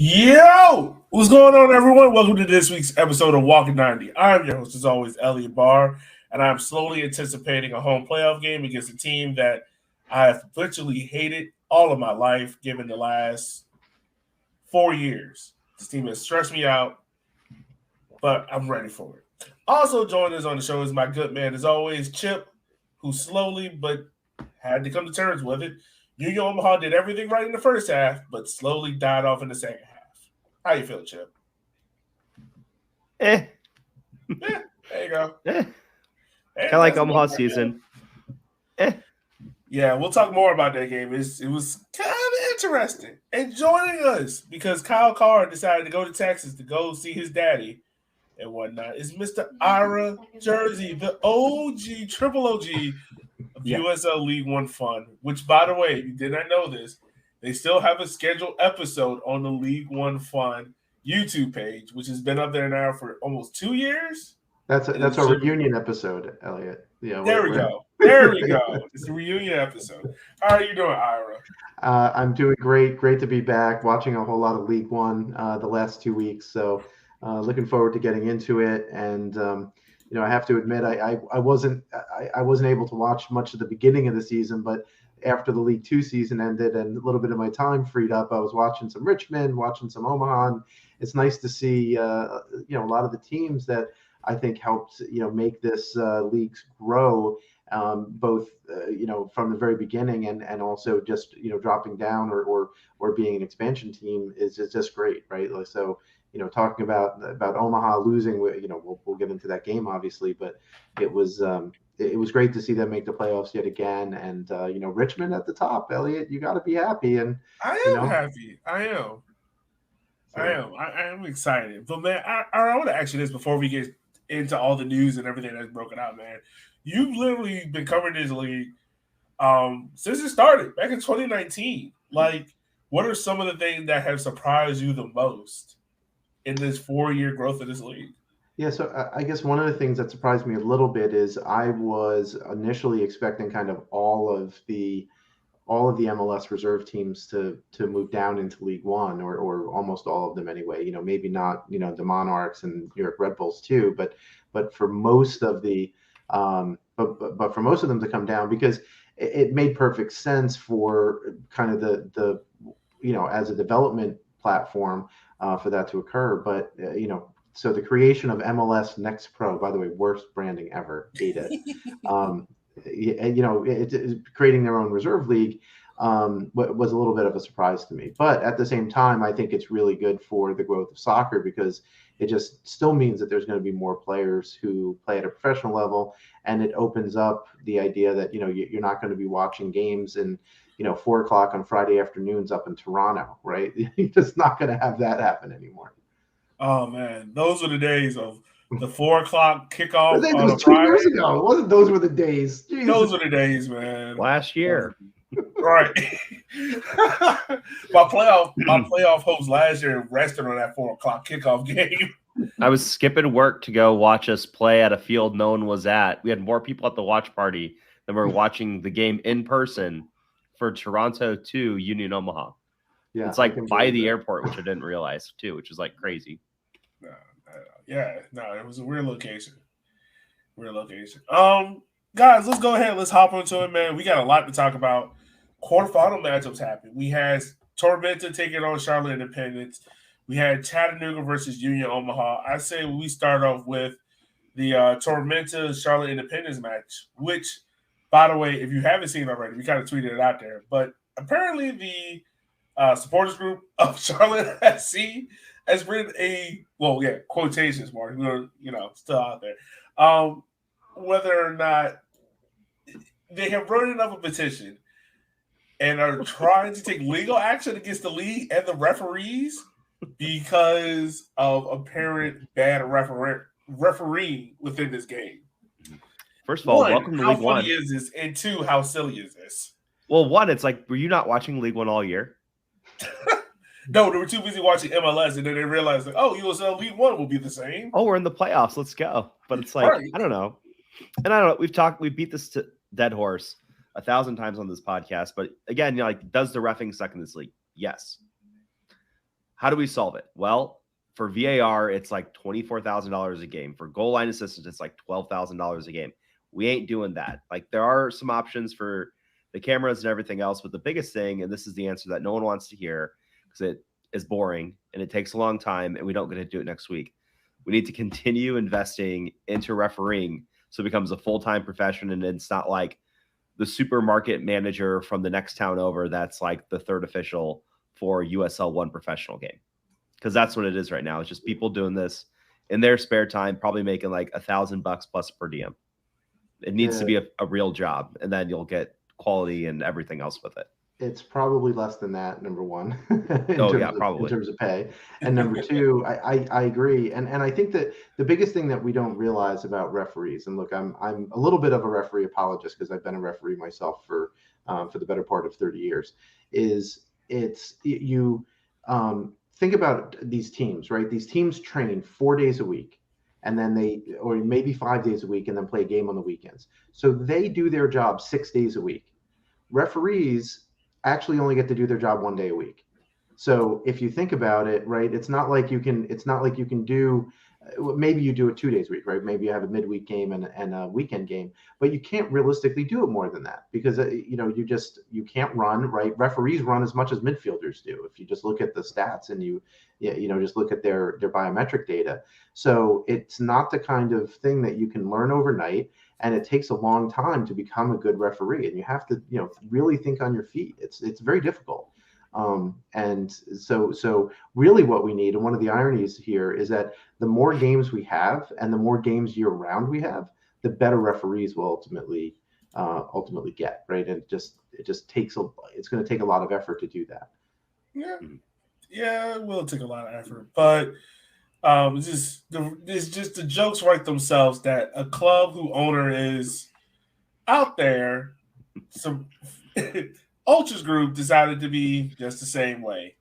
Yo! What's going on, everyone? Welcome to this week's episode of Walking 90. I'm your host, as always, Elliot Barr, and I'm slowly anticipating a home playoff game against a team that I have habitually hated all of my life, given the last 4 years. This team has stressed me out, but I'm ready for it. Also joining us on the show is my good man, as always, Chip, who slowly but had to come to terms with it. Yogi and Omaha did everything right in the first half, but slowly died off in the second half. How you feel, Chip? Yeah, there you go. kind of like Omaha season. Yeah, we'll talk more about that game. It was kind of interesting. And joining us, because Kyle Carr decided to go to Texas to go see his daddy and whatnot, is Mr. Ira Jersey, the OG, triple OG of USL League One Fun, which, by the way, if you did not know this, they still have a scheduled episode on the League One Fun YouTube page, which has been up there now for almost 2 years. That's a reunion episode, Elliot. Yeah, There we go. It's a reunion episode. How are you doing, Ira? I'm doing great. Great to be back. Watching a whole lot of League One the last 2 weeks. So looking forward to getting into it. And I have to admit, I wasn't able to watch much of the beginning of the season, but after the League Two season ended and a little bit of my time freed up, I was watching some Richmond, watching some Omaha. And it's nice to see a lot of the teams that I think helped make this league grow, both from the very beginning and also just dropping down or being an expansion team is just great, right? So talking about Omaha losing, we'll get into that game obviously, but it was great to see them make the playoffs yet again, and Richmond at the top. Elliot, you got to be happy, and I am happy. I am. So. I am excited, but man, I want to ask you this before we get into all the news and everything that's broken out, man. You've literally been covering this league since it started back in 2019. Like, what are some of the things that have surprised you the most in this 4-year growth of this league? Yeah, so I guess one of the things that surprised me a little bit is I was initially expecting kind of all of the MLS reserve teams to move down into League One, or almost all of them anyway. Maybe not the Monarchs and New York Red Bulls too, but for most of the but for most of them to come down, because it made perfect sense for kind of the as a development platform for that to occur. But so the creation of MLS Next Pro, by the way, worst branding ever, hate it. Creating their own reserve league was a little bit of a surprise to me. But at the same time, I think it's really good for the growth of soccer, because it just still means that there's going to be more players who play at a professional level, and it opens up the idea that you're not going to be watching games in 4 o'clock on Friday afternoons up in Toronto, right? You're just not going to have that happen anymore. Oh man, those were the days of the 4 o'clock kickoff. It was 2 years ago. It wasn't. Those were the days. Jesus. Those were the days, man. Last year, right? my playoff hopes last year rested on that 4 o'clock kickoff game. I was skipping work to go watch us play at a field no one was at. We had more people at the watch party than we were watching the game in person for Toronto to Union Omaha. Yeah, it's like by the airport, which I didn't realize too, which is like crazy. It was a weird location. Guys, let's go ahead. Let's hop into it, man. We got a lot to talk about. Quarterfinal matchups happened. We had Tormenta taking on Charlotte Independence. We had Chattanooga versus Union Omaha. I say we start off with the Tormenta Charlotte Independence match, which, by the way, if you haven't seen it already, we kind of tweeted it out there. But apparently the supporters group of Charlotte SC has written quotations mark, still out there. Whether or not they have written enough of a petition and are trying to take legal action against the league and the referees because of apparent bad refereeing within this game. First of all, welcome to League One. How funny is this? And two, how silly is this? Well, one, it's like, were you not watching League One all year? No, they were too busy watching MLS, and then they realized, like, USL League One will be the same. Oh, we're in the playoffs. Let's go. But it's like, right. I don't know. And I don't know. We beat this dead horse 1,000 times on this podcast. But again, does the reffing suck in this league? Yes. how do we solve it? Well, for VAR, it's like $24,000 a game. For goal line assistance, it's like $12,000 a game. We ain't doing that. Like, there are some options for the cameras and everything else, but the biggest thing, and this is the answer that no one wants to hear because it is boring and it takes a long time and we don't get to do it next week. We need to continue investing into refereeing so it becomes a full-time profession, and it's not like the supermarket manager from the next town over that's like the third official for USL 1 professional game. Because that's what it is right now. It's just people doing this in their spare time, probably making like $1,000 plus per diem. It needs to be a real job, and then you'll get quality and everything else with it. It's probably less than that, number one, probably. in terms of pay. And number two, I agree. And I think that the biggest thing that we don't realize about referees, and look, I'm a little bit of a referee apologist because I've been a referee myself for the better part of 30 years, is you think about these teams, right? These teams train 4 days a week, and then or maybe 5 days a week, and then play a game on the weekends. So they do their job 6 days a week. Referees actually only get to do their job 1 day a week. So if you think about it, right, it's not like you can do, maybe you do it 2 days a week, right? Maybe you have a midweek game and a weekend game, but you can't realistically do it more than that because, you can't run, right? Referees run as much as midfielders do. If you just look at the stats and just look at their biometric data. So it's not the kind of thing that you can learn overnight. And it takes a long time to become a good referee, and you have to, really think on your feet. It's very difficult. And so really what we need, and one of the ironies here is that the more games we have and the more games year round we have, the better referees will ultimately get, right? And it just takes it's going to take a lot of effort to do that. Yeah, it will take a lot of effort, but it's just the jokes write themselves that a club whose owner is out there, some Ultras group decided to be just the same way.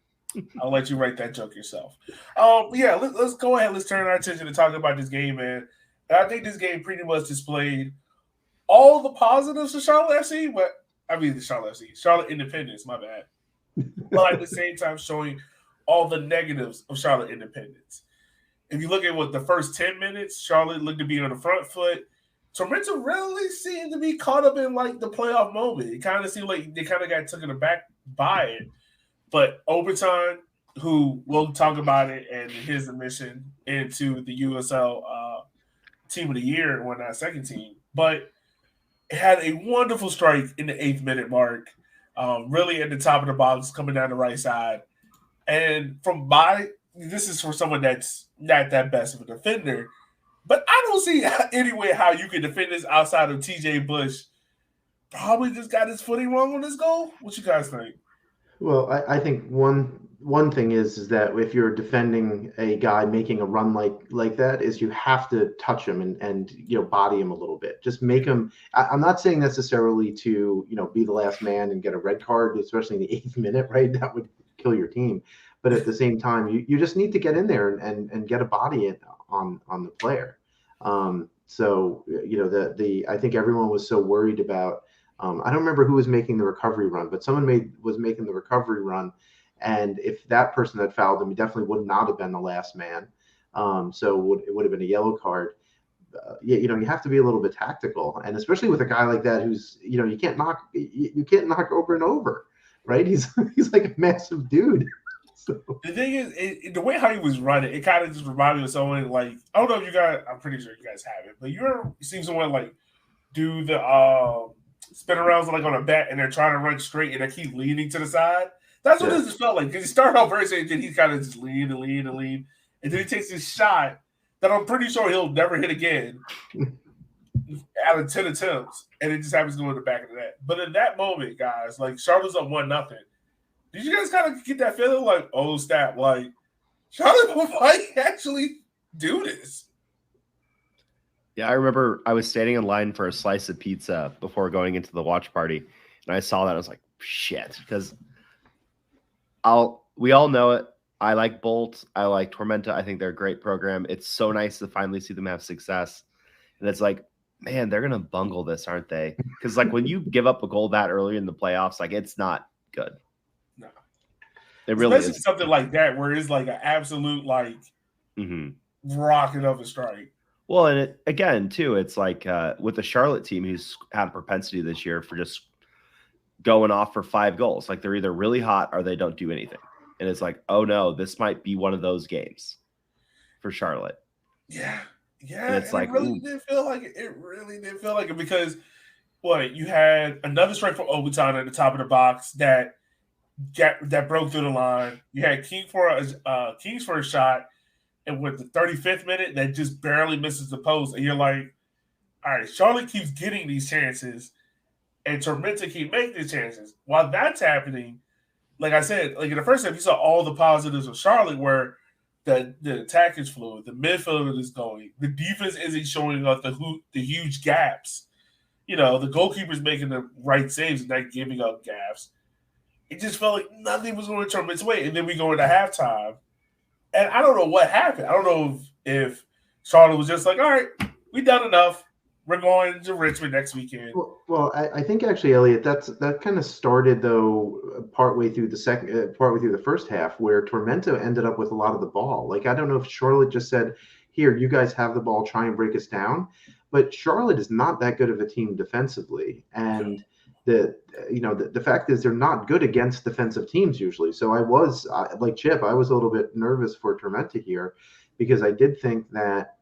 I'll let you write that joke yourself. Let's go ahead. Let's turn our attention to talking about this game, man. And I think this game pretty much displayed all the positives of Charlotte FC, Charlotte Independence, my bad. But at the same time showing all the negatives of Charlotte Independence. If you look at what the first 10 minutes, Charlotte looked to be on the front foot. Tormenta really seemed to be caught up in like the playoff moment. It kind of seemed like they kind of got taken aback by it. But overtime, who we'll talk about it and his admission into the USL Team of the Year and whatnot, second team. But it had a wonderful strike in the 8th minute mark, really at the top of the box, coming down the right side. And this is for someone that's not that best of a defender, but I don't see any way how you can defend this outside of TJ Bush. Probably just got his footing wrong on this goal. What you guys think? Well, I think one thing is that if you're defending a guy making a run like that, is you have to touch him and body him a little bit. Just make him. I'm not saying necessarily to be the last man and get a red card, especially in the 8th minute, right? That would kill your team. But at the same time, you just need to get in there and get a body on the player. I think everyone was so worried about. I don't remember who was making the recovery run, but someone was making the recovery run, and if that person had fouled him, he definitely would not have been the last man. It would have been a yellow card. You have to be a little bit tactical, and especially with a guy like that who's you can't knock over and over, right? He's like a massive dude. So. The thing is, the way how he was running, it kind of just reminded me of someone like, I don't know if you guys, I'm pretty sure you guys have it, but you ever seen someone like do the spin arounds like on a bat and they're trying to run straight and they keep leaning to the side? That's what this just felt like, because he started off very safe, then he kind of just lean, and then he takes this shot that I'm pretty sure he'll never hit again out of 10 attempts, and it just happens to go in the back of the net. But in that moment, guys, like Charlotte's up 1-0. Did you guys kind of get that feeling like, oh, snap, like Charlotte might actually do this? Yeah, I remember I was standing in line for a slice of pizza before going into the watch party, and I saw that. I was like, shit, because we all know it. I like Bolt. I like Tormenta. I think they're a great program. It's so nice to finally see them have success. And it's like, man, they're going to bungle this, aren't they? Because like when you give up a goal that early in the playoffs, like it's not good. No. It really especially is something like that where it's like an absolute like rocket of a strike. Well, and again, too, it's like with the Charlotte team who's had a propensity this year for just going off for 5 goals. Like they're either really hot or they don't do anything. And it's like, oh no, this might be one of those games for Charlotte. Yeah. And it's like, it really did feel like it. It really did feel like it because you had another strike from overtime at the top of the box that broke through the line. You had Kings for a shot, and with the 35th minute, that just barely misses the post. And you're like, all right, Charlotte keeps getting these chances, and Tormenta keep making these chances. While that's happening, like I said, like in the first half, you saw all the positives of Charlotte where the attack is fluid, the midfield is going, the defense isn't showing up the huge gaps. The goalkeeper's making the right saves and not giving up gaps. It just felt like nothing was going to turn its way. And then we go into halftime. And I don't know what happened. I don't know if Charlotte was just like, all right, we done enough. We're going to Richmond next weekend. Well, I think actually, Elliot, that kind of started though partway through the first half, where Tormenta ended up with a lot of the ball. Like I don't know if Charlotte just said, "Here, you guys have the ball, try and break us down," but Charlotte is not that good of a team defensively, and the fact is they're not good against defensive teams usually. So I was like Chip, I was a little bit nervous for Tormenta here because I did think that.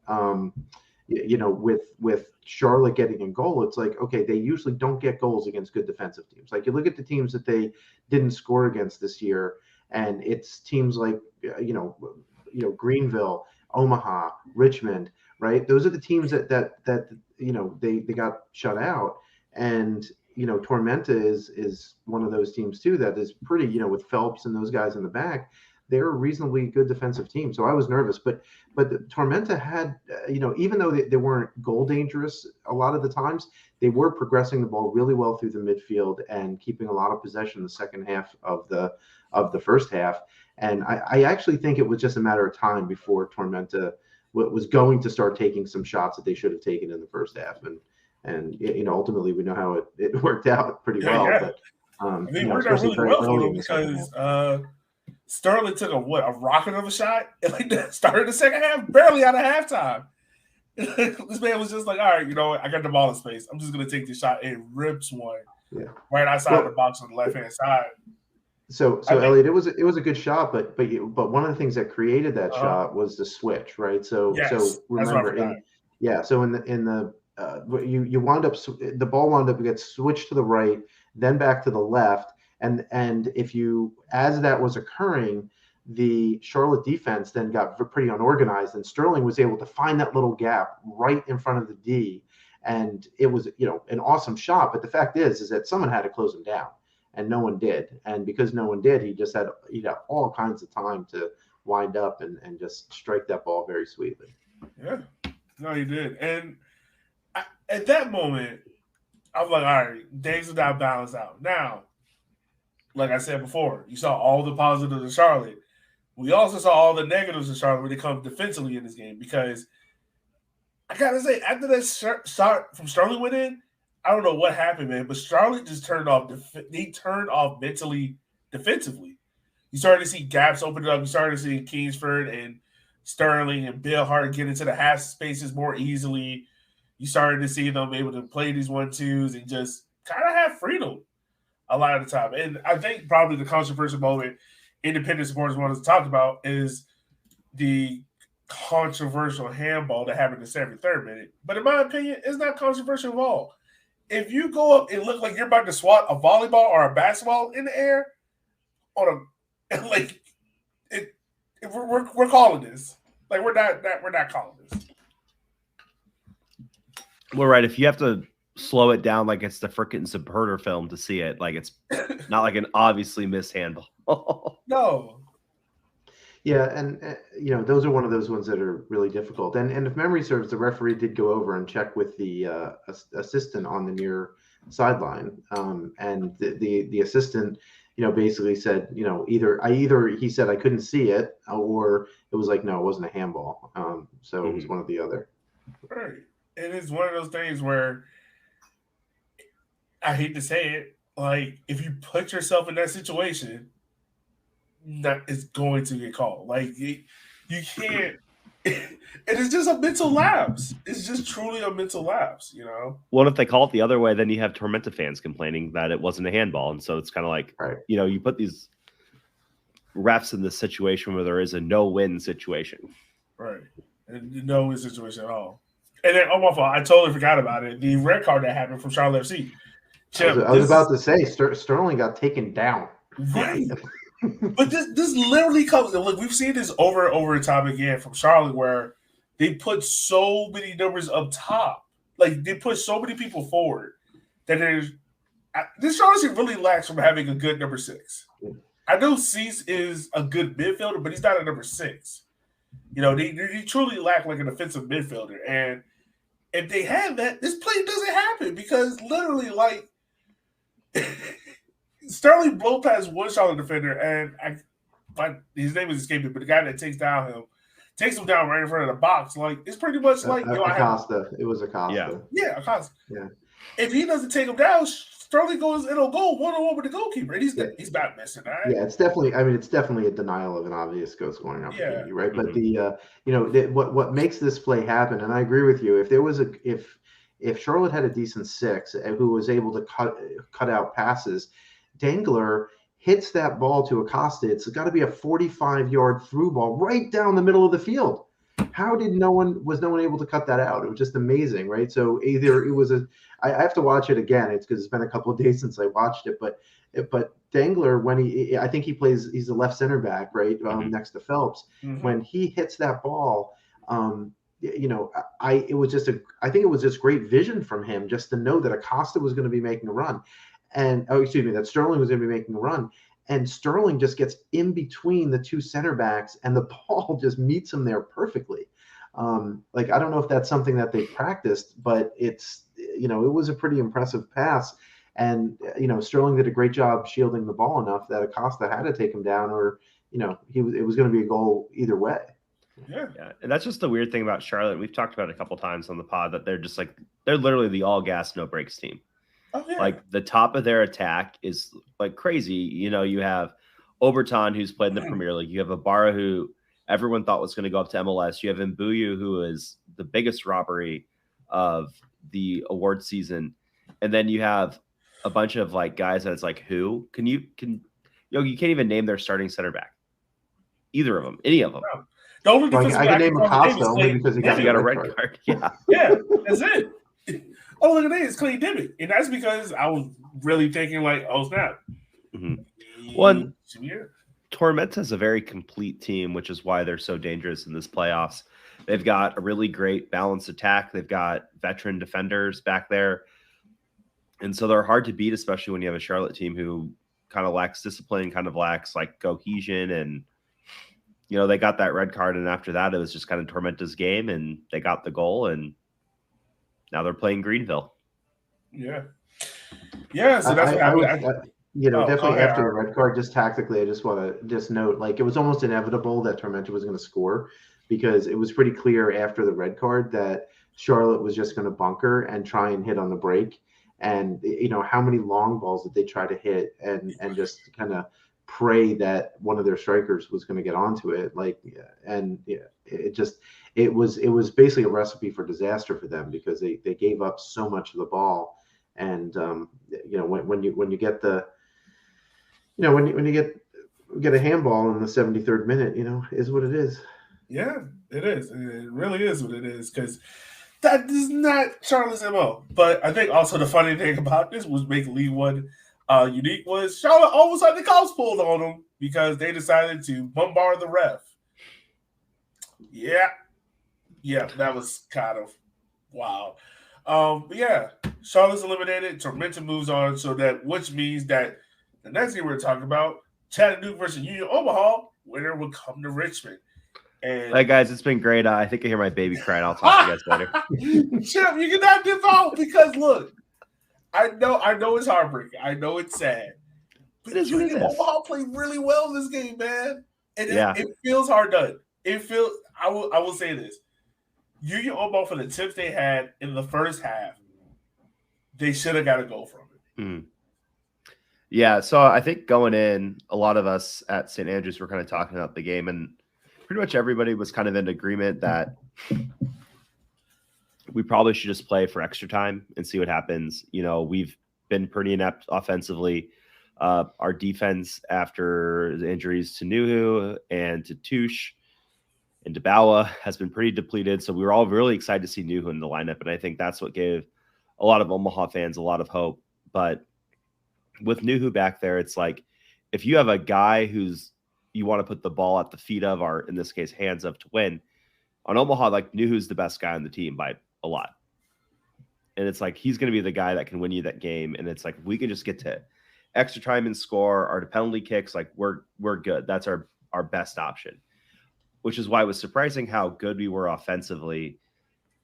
With Charlotte getting a goal, it's like, okay, they usually don't get goals against good defensive teams. Like you look at the teams that they didn't score against this year, and it's teams like, Greenville, Omaha, Richmond, right? Those are the teams that they got shut out. And, Tormenta is one of those teams too, that is pretty, with Phelps and those guys in the back, they're a reasonably good defensive team. So I was nervous, but the Tormenta had, even though they weren't goal dangerous a lot of the times, they were progressing the ball really well through the midfield and keeping a lot of possession in the second half of the first half. And I actually think it was just a matter of time before Tormenta was going to start taking some shots that they should have taken in the first half. And ultimately we know how it worked out pretty well. Yeah. But it worked out really well for them because Sterling took a rocket of a shot and like started the second half barely out of halftime. This man was just like, all right, I got the ball in space. I'm just gonna take the shot and rips one right outside the box on the left hand side. So Elliot, it was a good shot, but one of the things that created that shot was the switch, right? So remember, so in the you wound up the ball wound up gets switched to the right, then back to the left. And if as that was occurring, the Charlotte defense then got pretty unorganized, and Sterling was able to find that little gap right in front of the D, and it was an awesome shot. But the fact is that someone had to close him down, and no one did. And because no one did, he got all kinds of time to wind up and just strike that ball very sweetly. Yeah, no, he did. And at that moment, I was like, all right, things are not balanced out now. Like I said before, you saw all the positives of Charlotte. We also saw all the negatives of Charlotte when it comes defensively in this game because I gotta say, after that shot from Sterling went in, I don't know what happened, man, but Charlotte just turned off. They turned off mentally, defensively. You started to see gaps open up. You started to see Kingsford and Sterling and Bill Hart get into the half spaces more easily. You started to see them able to play these 1-2s and just kind of have freedom a lot of the time. And I think probably the controversial moment independent supporters want to talk about is the controversial handball that happened in the 73rd minute. But in my opinion, it's not controversial at all. If you go up and look like you're about to swat a volleyball or a basketball in the air, we're calling this. Like we're not calling this. Well, right. If you have to slow it down like it's the frickin' Zapruder film to see it, like it's not like an obviously missed handball. No. Yeah, and those are one of those ones that are really difficult. And if memory serves, the referee did go over and check with the assistant on the near sideline, and the assistant, basically said, either he said I couldn't see it, or it was like no, it wasn't a handball. So it was one or the other. Right, and it's one of those things where I hate to say it, like if you put yourself in that situation, is going to get called. Like you can't. And it's just a mental lapse. It's just truly a mental lapse, you know. Well, if they call it the other way, then you have Tormenta fans complaining that it wasn't a handball, and so it's kind of like, Right. you know, you put these refs in this situation where there is a no-win situation. Right. And no win situation at all. And then, oh my fault, I totally forgot about it. The red card that happened from Charlotte FC. Chip, I was about to say Sterling got taken down. Right. But this literally comes. Look, we've seen this over and over and time again from Charlotte, where they put so many numbers up top, like they put so many people forward that this Charlotte team really lacks from having a good number 6. I know Cease is a good midfielder, but he's not a number 6. You know, they truly lack like an offensive midfielder, and if they have that, this play doesn't happen because literally, like. Sterling blow past one Charlotte defender, and his name is escaping, but the guy that takes him down right in front of the box, like it's pretty much like Acosta. It was Acosta. Yeah, Acosta. Yeah. If he doesn't take him down, Sterling it'll go 1-on-1 with the goalkeeper, and he's not missing that. Yeah, it's definitely a denial of an obvious goal scoring opportunity, right? Mm-hmm. But what makes this play happen, and I agree with you, if Charlotte had a decent 6 who was able to cut out passes. Dangler hits that ball to Acosta. It's got to be a 45-yard through ball right down the middle of the field. How was no one able to cut that out? It was just amazing, right? So either it was I have to watch it again. It's because it's been a couple of days since I watched it. But Dangler, I think he's the left center back, right, next to Phelps. Mm-hmm. When he hits that ball, I think it was just great vision from him just to know that Acosta was going to be making a run. That Sterling was going to be making a run, and Sterling just gets in between the two center backs, and the ball just meets him there perfectly. I don't know if that's something that they practiced, but it was a pretty impressive pass, and Sterling did a great job shielding the ball enough that Acosta had to take him down, or it was going to be a goal either way. Yeah, and that's just the weird thing about Charlotte. We've talked about it a couple times on the pod that they're literally the all gas no brakes team. Oh, yeah. Like the top of their attack is like crazy. You have Oberton, who's played in the Premier League. You have Ibarra, who everyone thought was going to go up to MLS. You have Mbuyu, who is the biggest robbery of the award season. And then you have a bunch of like guys that it's like, you can't even name their starting center back. Either of them, any of them. No. The only difference I can name Acosta only because he got a red card. Yeah. Yeah, that's it. Oh, look at that. It's Clay Dimmitt. And that's because I was really thinking like, oh, snap. Mm-hmm. One, Tormenta is a very complete team, which is why they're so dangerous in this playoffs. They've got a really great balanced attack. They've got veteran defenders back there. And so they're hard to beat, especially when you have a Charlotte team who kind of lacks discipline, kind of lacks like cohesion. And, they got that red card. And after that, it was just kind of Tormenta's game, and they got the goal, and now they're playing Greenville. Yeah. Yeah. So that's definitely after the red card, just tactically, I just want to note, like, it was almost inevitable that Tormenta was going to score because it was pretty clear after the red card that Charlotte was just going to bunker and try and hit on the break. And, how many long balls did they try to hit and just kind of pray that one of their strikers was going to get onto it. It was basically a recipe for disaster for them because they gave up so much of the ball. And, when you get when you get a handball in the 73rd minute, is what it is. Yeah, it is. It really is what it is because that is not Charlotte's MO. But I think also the funny thing about this was make League One unique was Charlotte almost had the cops pulled on them because they decided to bombard the ref. Yeah, that was kind of wow. Charlotte's eliminated. Tormenta moves on, which means that the next game we're talking about, Chattanooga versus Union Omaha, winner will come to Richmond. And hey guys, it's been great. I think I hear my baby crying. I'll talk to you guys later. Chip, you cannot dip out because look, I know it's heartbreaking. I know it's sad. But Union Omaha played really well in this game, man. And it feels hard done. I will say this. Union Omaha, for the tips they had in the first half, they should have got a goal from it. Yeah, so I think going in, a lot of us at St. Andrews were kind of talking about the game, and pretty much everybody was kind of in agreement that we probably should just play for extra time and see what happens. We've been pretty inept offensively. Our defense after the injuries to Nuhu and to Touche and DeBawa has been pretty depleted. So we were all really excited to see Nuhu in the lineup, and I think that's what gave a lot of Omaha fans a lot of hope. But with Nuhu back there, it's like if you have a guy you want to put the ball at the feet of, or in this case, hands of to win, on Omaha, like Nuhu's the best guy on the team by a lot. And it's like he's going to be the guy that can win you that game. And it's like if we can just get to extra time and score, our penalty kicks, like we're good. That's our best option, which is why it was surprising how good we were offensively.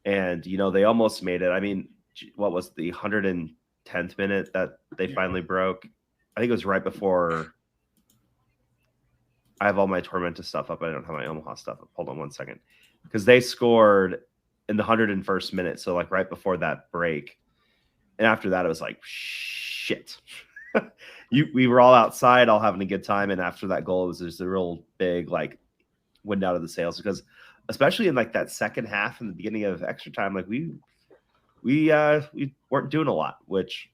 And, they almost made it. I mean, what was the 110th minute that they finally broke? I think it was right before. I have all my Tormenta stuff up. I don't have my Omaha stuff up. Hold on one second. Because they scored in the 101st minute. So like right before that break. And after that, it was like, shit. We were all outside, all having a good time. And after that goal, it was just a real big, like, wind out of the sails. Because especially in like that second half and the beginning of extra time, like we weren't doing a lot, which,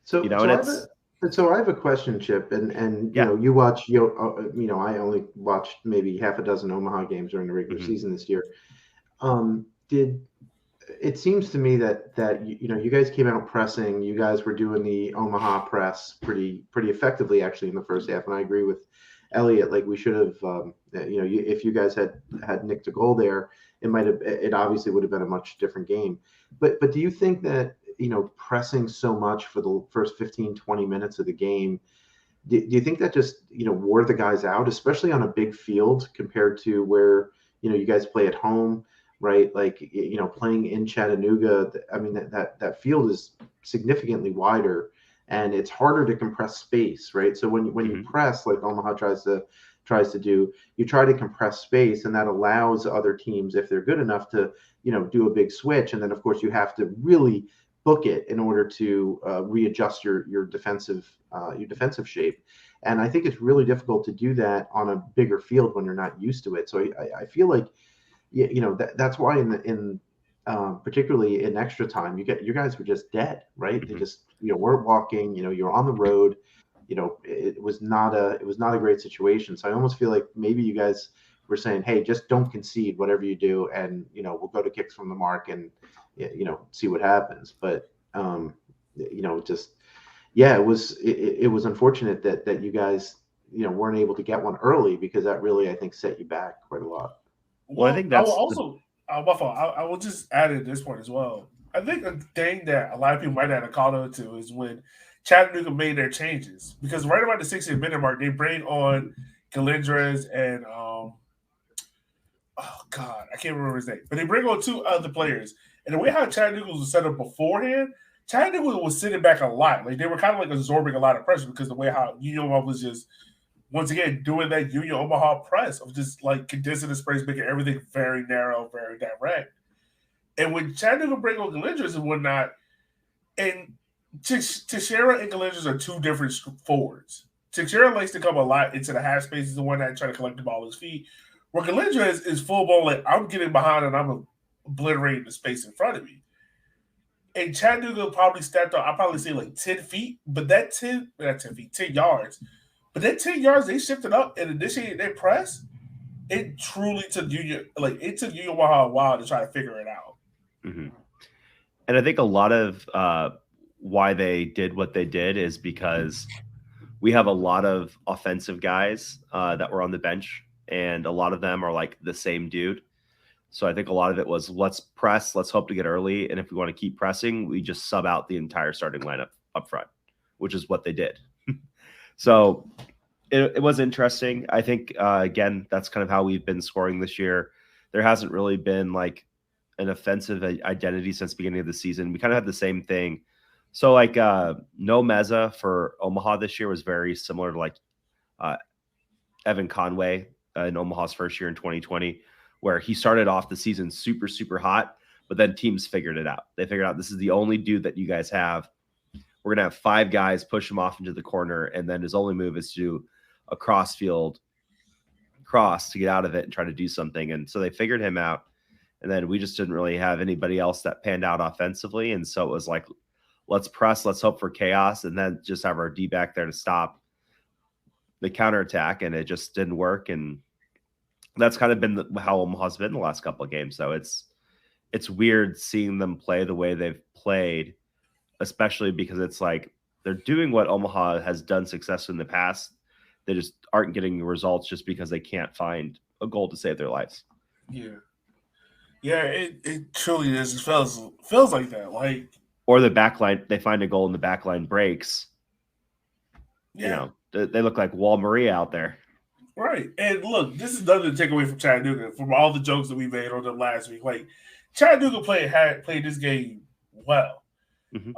So I have a question, Chip, and Yeah. you watch I only watched maybe half a dozen Omaha games during the regular season this year. It seems to me that you guys came out pressing, you guys were doing the Omaha press pretty effectively actually in the first half, and I agree with Elliot. Like we should have, if you guys had nicked a goal there, it obviously would have been a much different game. But do you think that pressing so much for the first 15-20 minutes of the game, do you think that just wore the guys out, especially on a big field compared to where you guys play at home, right? Like playing in Chattanooga, I mean that field is significantly wider and it's harder to compress space, right? So when you press like Omaha tries to do, you try to compress space, and that allows other teams, if they're good enough, to do a big switch, and then of course you have to really book it in order to readjust your defensive shape. And I think it's really difficult to do that on a bigger field when you're not used to it. So I feel like that's why in particularly in extra time, you guys were just dead, right? They just weren't walking. You're on the road. It was not a great situation. So I almost feel like maybe you guys were saying, hey, just don't concede whatever you do, and we'll go to kicks from the mark and see what happens. But it was unfortunate that you guys weren't able to get one early, because that really, I think, set you back quite a lot. Well, I think that's my fault. I will just add at this point as well. I think a thing that a lot of people might not have called on to is when Chattanooga made their changes, because right about the 60th minute mark, they bring on Galindres and oh God, I can't remember his name, but they bring on two other players. And the way how Chattanooga was set up beforehand, Chattanooga was sitting back a lot. Like they were kind of like absorbing a lot of pressure because the way how Union was just once again doing that Union Omaha press of just like condensing the space, making everything very narrow, very direct. And when Chattanooga bring on Galindres and whatnot, and Teixeira and Galindres are two different forwards. Teixeira likes to come a lot into the half spaces, the one that try to collect the ball at his feet. Where Galindres is full blown, like I'm getting behind and I'm obliterating the space in front of me. And Chattanooga probably stepped up, I probably say like 10 feet, but that 10 yards. But that 10 yards they shifted up and initiated their press. It truly took Union Omaha a while to try to figure it out. Mm-hmm. And I think a lot of why they did what they did is because we have a lot of offensive guys that were on the bench, and a lot of them are like the same dude. So I think a lot of it was let's press, let's hope to get early, and if we want to keep pressing, we just sub out the entire starting lineup up front, which is what they did. So it was interesting. I think, again, that's kind of how we've been scoring this year. There hasn't really been like an offensive identity since the beginning of the season. We kind of had the same thing. So like no Meza for Omaha this year was very similar to like Evan Conway in Omaha's first year in 2020, where he started off the season super, super hot, but then teams figured it out. They figured out this is the only dude that you guys have. we're going to have 5 guys push him off into the corner, and then his only move is to do a cross-field cross to get out of it and try to do something. And so they figured him out, and then we just didn't really have anybody else that panned out offensively. And so it was like, let's press, let's hope for chaos, and then just have our D back there to stop the counterattack, and it just didn't work. And that's kind of been how Omaha's been the last couple of games. So it's weird seeing them play the way they've played, especially because it's like they're doing what Omaha has done successfully in the past. They just aren't getting the results just because they can't find a goal to save their lives. Yeah. Yeah, it truly is. It feels like that. Like, or the back line, they find a goal and the back line breaks. Yeah. They look like Wall Maria out there. Right. And look, this is nothing to take away from Chattanooga, from all the jokes that we made on them last week. Like, Chattanooga played this game well. Mm-hmm.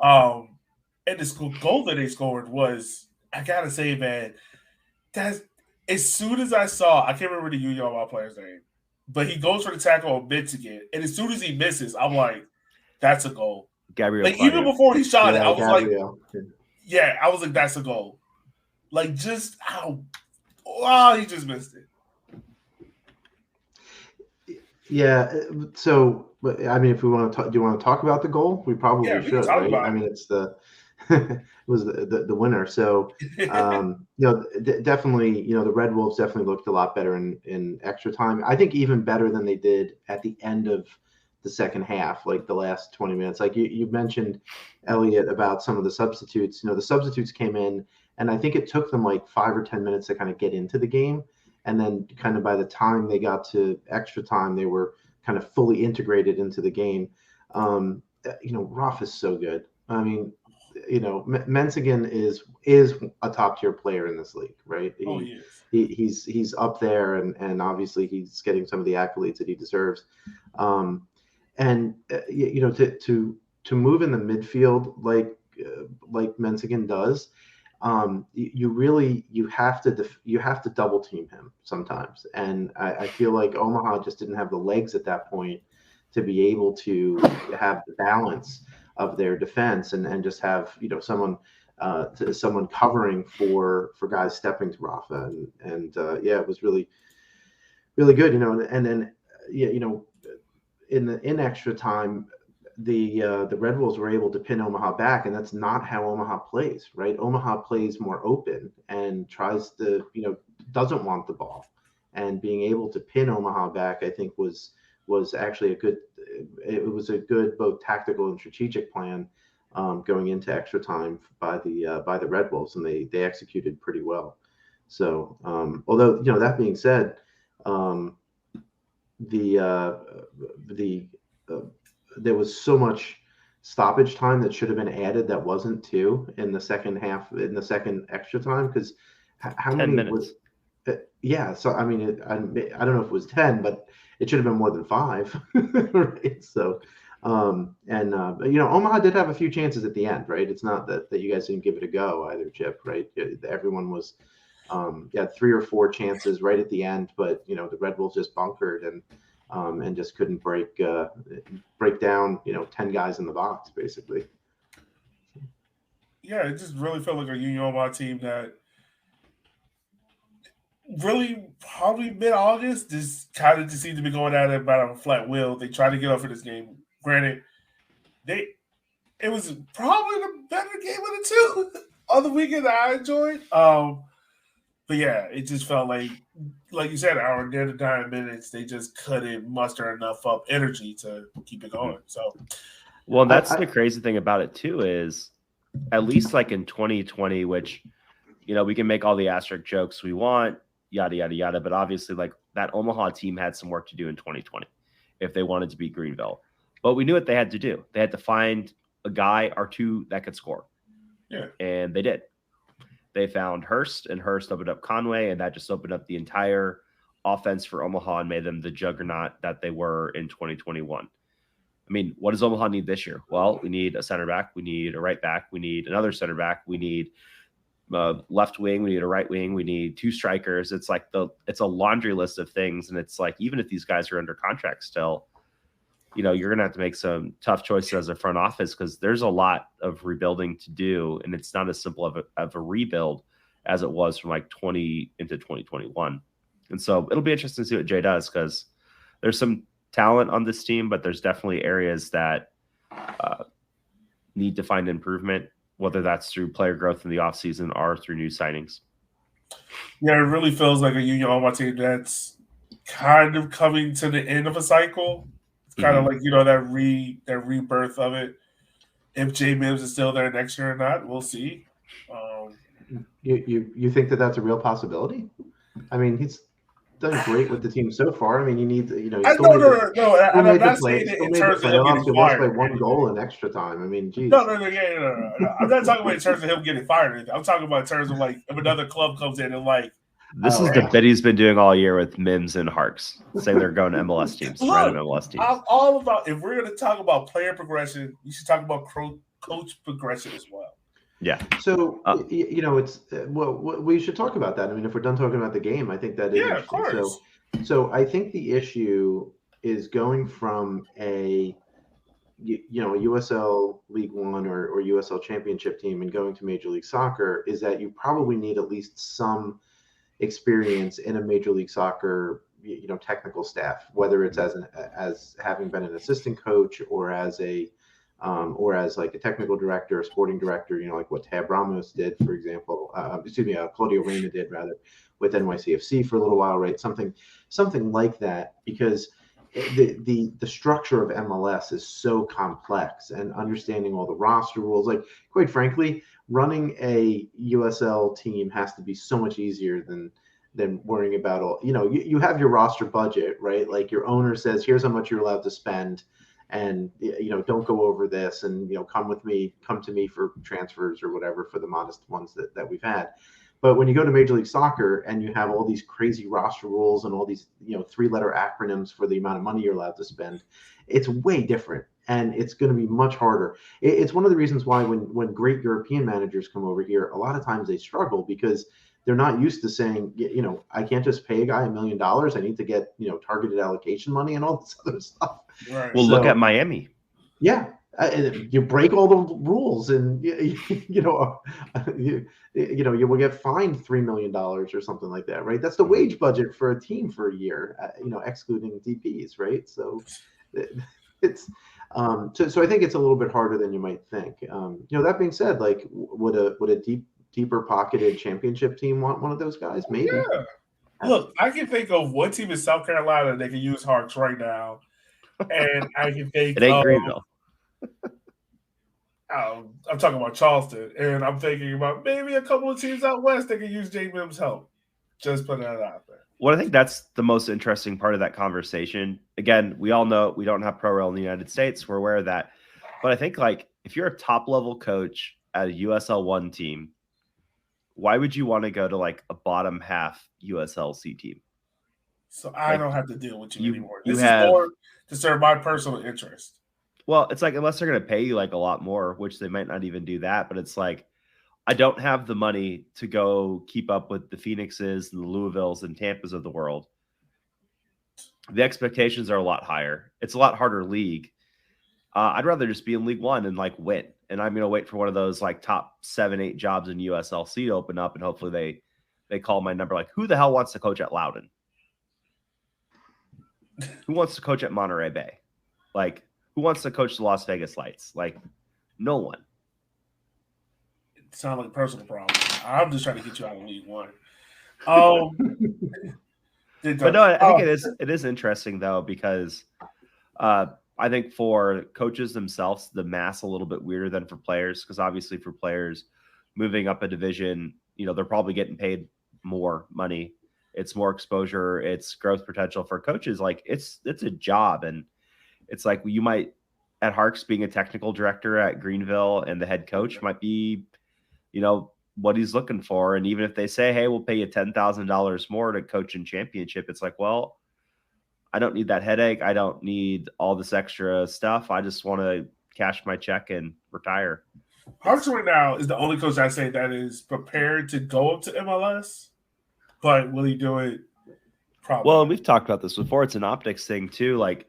And this goal that they scored was, I gotta say, man, that's as soon as I saw, I can't remember the Union Omaha player's name, but he goes for the tackle on Michigan, and as soon as he misses, I'm like, that's a goal. Gabriel, like Claudio. Even before he shot it, I was Gabriel. I was like, that's a goal. Like, just how, wow, he just missed it. Yeah. So, I mean, if we want to talk, do you want to talk about the goal? We probably should, right? I mean, it's it was the winner. So, definitely, the Red Wolves definitely looked a lot better in extra time. I think even better than they did at the end of the second half, like the last 20 minutes. Like you mentioned, Elliot, about some of the substitutes. The substitutes came in, and I think it took them like 5 or 10 minutes to kind of get into the game. And then kind of by the time they got to extra time, they were kind of fully integrated into the game. Roth is so good. I mean, Mensigan is a top tier player in this league, right? He's up there, and obviously he's getting some of the accolades that he deserves. To move in the midfield like Mensigan does, you have to double team him sometimes, and I feel like Omaha just didn't have the legs at that point to be able to have the balance of their defense and just have someone covering for guys stepping to Rafa, and it was really, really good, and then in extra time, the Red Wolves were able to pin Omaha back, and that's not how Omaha plays, right? Omaha plays more open and tries to, doesn't want the ball, and being able to pin Omaha back, I think was actually it was a good both tactical and strategic plan going into extra time by the Red Wolves, and they executed pretty well. So although that being said, there was so much stoppage time that should have been added that wasn't too in the second half, in the second extra time, because how 10 many minutes. So I mean, I don't know if it was 10, but it should have been more than 5, right? So Omaha did have a few chances at the end, right? It's not that you guys didn't give it a go either, Chip, right? Everyone was 3 or 4 chances right at the end, but the Red Wolves just bunkered and just couldn't break down 10 guys in the box, basically. Yeah, it just really felt like a Union Omaha team that really probably mid-August just kind of just seemed to be going at it about a flat wheel. They tried to get up for this game. Granted, it was probably the better game of the two on the weekend that I enjoyed. But yeah, it just felt like you said, our near the 9 minutes, they just couldn't muster enough up energy to keep it going. So, well, that's the crazy thing about it too, is at least like in 2020, which we can make all the asterisk jokes we want, yada yada yada, but obviously like that Omaha team had some work to do in 2020 if they wanted to beat Greenville. But we knew what they had to do. They had to find a guy or two that could score. Yeah, and they did. They found Hurst, and Hurst opened up Conway, and that just opened up the entire offense for Omaha and made them the juggernaut that they were in 2021. I mean, what does Omaha need this year? Well, we need a center back. We need a right back. We need another center back. We need left wing. We need a right wing. We need 2 strikers. It's like it's a laundry list of things. And it's like, even if these guys are under contract still, you're going to have to make some tough choices as a front office because there's a lot of rebuilding to do, and it's not as simple of a rebuild as it was from like 20 into 2021. And so it'll be interesting to see what Jay does because there's some talent on this team, but there's definitely areas that need to find improvement, whether that's through player growth in the offseason or through new signings. Yeah, it really feels like a Union on my team that's kind of coming to the end of a cycle. It's kind of like, that rebirth of it. If Jay Mims is still there next year or not, we'll see. You think that that's a real possibility? I mean, he's done great with the team so far. I mean, you need to, I'm not saying it in terms of him getting fired. By one goal in extra time. I mean, geez. No. I'm not talking about in terms of him getting fired. I'm talking about in terms of like if another club comes in and like. This is the bit he's been doing all year with Mims and Harks, saying they're going to MLS teams, random MLS teams. I'm all about, if we're going to talk about player progression, you should talk about coach progression as well. Yeah. So, it's we should talk about that. I mean, if we're done talking about the game, I think that is interesting. Of course. So I think the issue is going from a USL League One or USL Championship team and going to Major League Soccer is that you probably need at least some experience in a Major League Soccer, technical staff, whether it's as having been an assistant coach or as like a technical director, a sporting director, like what Tab Ramos did, for example. Claudio Reyna did rather with NYCFC for a little while, right? Something like that, because the structure of MLS is so complex, and understanding all the roster rules, like quite frankly, running a USL team has to be so much easier than worrying about all, you have your roster budget, right? Like your owner says, here's how much you're allowed to spend, and don't go over this, and come to me for transfers or whatever for the modest ones that we've had. But when you go to Major League Soccer and you have all these crazy roster rules and all these 3-letter acronyms for the amount of money you're allowed to spend, it's way different, and it's going to be much harder. It's one of the reasons why when great European managers come over here, a lot of times they struggle because they're not used to saying, I can't just pay a guy $1 million. I need to get targeted allocation money and all this other stuff. Right. Well, look at Miami. Yeah. You break all the rules, and you will get fined $3 million or something like that, right? That's the wage budget for a team for a year, excluding DPs, right? So it's so I think it's a little bit harder than you might think. That being said, like would a deeper pocketed championship team want one of those guys? Maybe. Yeah. Look, I can think of one team in South Carolina that can use Harks right now, and I can think it ain't Greenville. I'm talking about Charleston, and I'm thinking about maybe a couple of teams out west that can use Jay Mims' help. Just put that out there. Well, I think that's the most interesting part of that conversation. Again, we all know we don't have pro rel in the United States. We're aware of that. But I think, like, if you're a top-level coach at a USL1 team, why would you want to go to, like, a bottom-half USLC team? So I don't have to deal with you anymore. This is more to serve my personal interest. Well, it's like, unless they're going to pay you like a lot more, which they might not even do that. But it's like, I don't have the money to go keep up with the Phoenixes and the Louisvilles and Tampas of the world. The expectations are a lot higher. It's a lot harder league. I'd rather just be in League One and like win. And I'm going to wait for one of those like top 7-8 jobs in USLC to open up. And hopefully they call my number. Like, who the hell wants to coach at Loudoun? Who wants to coach at Monterey Bay? Like, who wants to coach the Las Vegas Lights? Like, no one. It sounds like a personal problem. I'm just trying to get you out of League One. But no, I think it is interesting though, because I think for coaches themselves, the math's a little bit weirder than for players, because obviously for players moving up a division, they're probably getting paid more money. It's more exposure. It's growth potential. For coaches. Like it's a job, and it's like you might at Harks being a technical director at Greenville and the head coach might be, what he's looking for. And even if they say, hey, we'll pay you $10,000 more to coach in championship, it's like, well, I don't need that headache. I don't need all this extra stuff. I just want to cash my check and retire. Harks right now is the only coach I say that is prepared to go up to MLS, but will he do it? Probably. Well, we've talked about this before. It's an optics thing too. Like,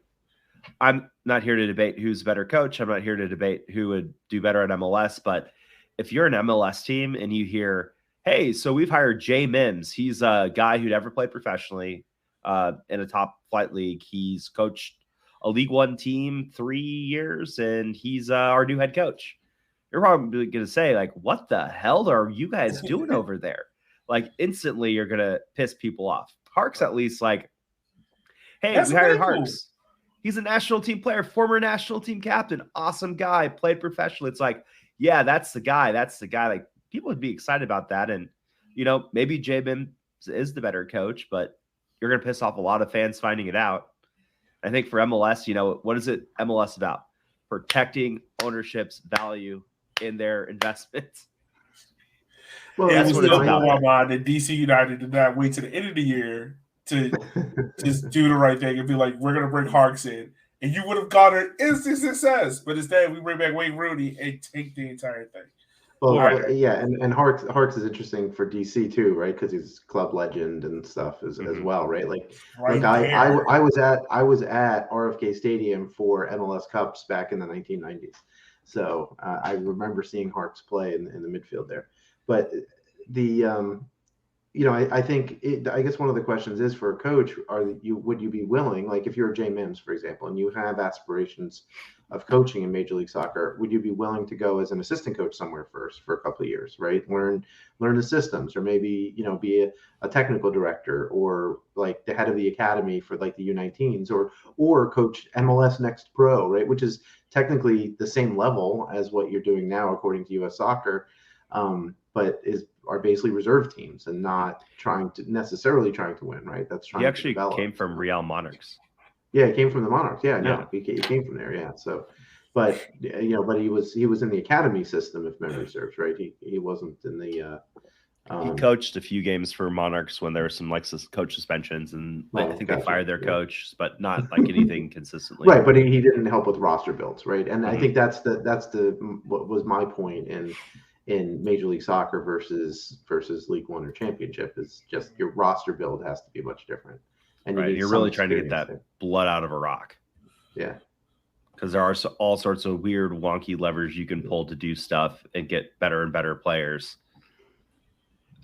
I'm not here to debate who's a better coach. I'm not here to debate who would do better at MLS. But if you're an MLS team and you hear, hey, so we've hired Jay Mims. He's a guy who never played professionally in a top flight league. He's coached a League One team 3 years, and he's our new head coach. You're probably going to say, like, what the hell are you guys doing over there? Like, instantly you're going to piss people off. Hark's at least like, hey, That's we hired cool. Harks. He's a national team player, former national team captain, awesome guy, played professionally. It's like, yeah, that's the guy. That's the guy. Like, people would be excited about that. And, maybe J-Bim is the better coach, but you're going to piss off a lot of fans finding it out. I think for MLS, what is it MLS about? Protecting ownership's value in their investments. Well, that's what it's about. That DC United did not wait to the end of the year to just do the right thing and be like, we're going to bring Harks in. And you would have got an instant success. But instead, we bring back Wayne Rooney and take the entire thing. Well, yeah, and Harks is interesting for DC too, right? Because he's club legend and stuff as well, right? Like, I was at RFK Stadium for MLS Cups back in the 1990s, so I remember seeing Harks play in the midfield there. But I think I guess one of the questions is for a coach: would you be willing, like if you're Jay Mims, for example, and you have aspirations of coaching in Major League Soccer, would you be willing to go as an assistant coach somewhere first for a couple of years, right? Learn the systems, or maybe be a technical director, or like the head of the academy for like the U19s, or coach MLS Next Pro, right? Which is technically the same level as what you're doing now according to US Soccer, but are basically reserve teams and not necessarily trying to win, right? That's trying. He actually came from Real Monarchs. Yeah, he came from the Monarchs. Yeah, no, he came from there. Yeah, so, but he was in the academy system, if memory serves, right? He wasn't in the. He coached a few games for Monarchs when there were some coach suspensions, and I think they fired their coach, but not like anything consistently. Right, but he didn't help with roster builds, right? And I think that's what was my point in Major League Soccer versus League One or Championship, is just your roster build has to be much different. And you're really trying to get that blood out of a rock. Yeah. Because there are all sorts of weird, wonky levers you can pull to do stuff and get better and better players.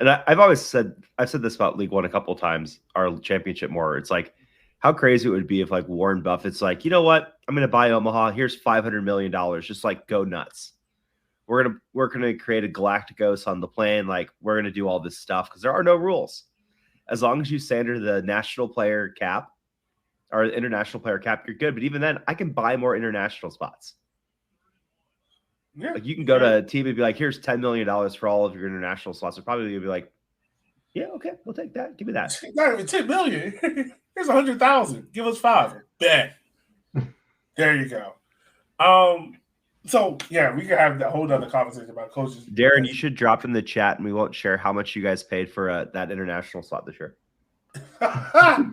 And I've said this about League One a couple of times, our championship more. It's like, how crazy it would be if like Warren Buffett's like, you know what? I'm going to buy Omaha. Here's $500 million. Just like go nuts. We're gonna create a Galacticos on the plane. Like, we're going to do all this stuff because there are no rules. As long as you stay under the national player cap or the international player cap, you're good. But even then, I can buy more international spots. Yeah, like you can go to a team and be like, here's $10 million for all of your international slots. They're probably going to be like, yeah, okay, we'll take that. Give me that. Not even $10 million. Here's 100,000. Give us 5. Bet. There you go. So, yeah, we can have a whole other conversation about coaches. Darren, you should drop in the chat, and we won't share how much you guys paid for that international slot this year. Yeah,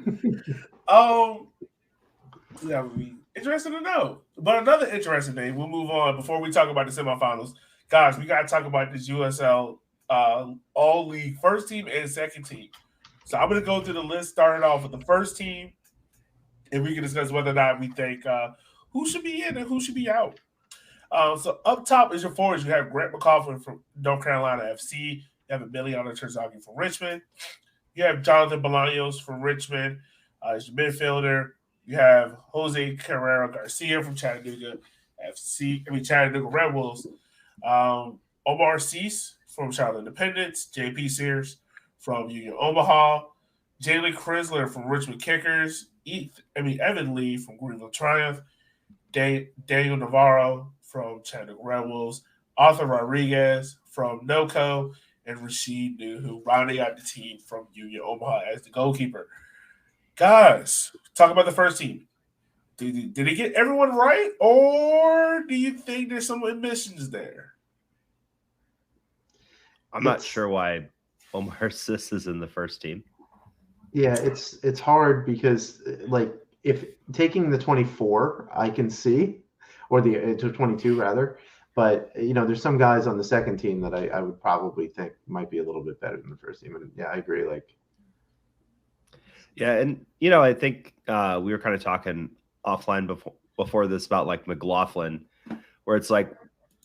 would be interesting to know. But another interesting thing, we'll move on before we talk about the semifinals. Guys, we got to talk about this USL all-league first team and second team. So I'm going to go through the list, starting off with the first team, and we can discuss whether or not we think who should be in and who should be out. So up top is your forwards. You have Grant McCauliffe from North Carolina FC. You have Emiliano Terzaghi from Richmond. You have Jonathan Bolaños from Richmond as your midfielder. You have Jose Carrera Garcia from Chattanooga Chattanooga Red Wolves. Omar Cease from Charlotte Independence. JP Sears from Union Omaha. Jalen Crisler from Richmond Kickers. Evan Lee from Greenville Triumph. Daniel Navarro from Chattanooga Red Wolves, Arthur Rodriguez from NOCO, and Rashid Nuhu rounding out the team from Union Omaha as the goalkeeper. Guys, talk about the first team. Did he get everyone right, or do you think there's some omissions there? I'm not sure why Omar Sis is in the first team. Yeah, it's hard because like if taking the 24, I can see, or the 22 rather, but there's some guys on the second team that I would probably think might be a little bit better than the first team. And yeah, I agree. Like, yeah, and I think we were kind of talking offline before this about like McLaughlin, where it's like,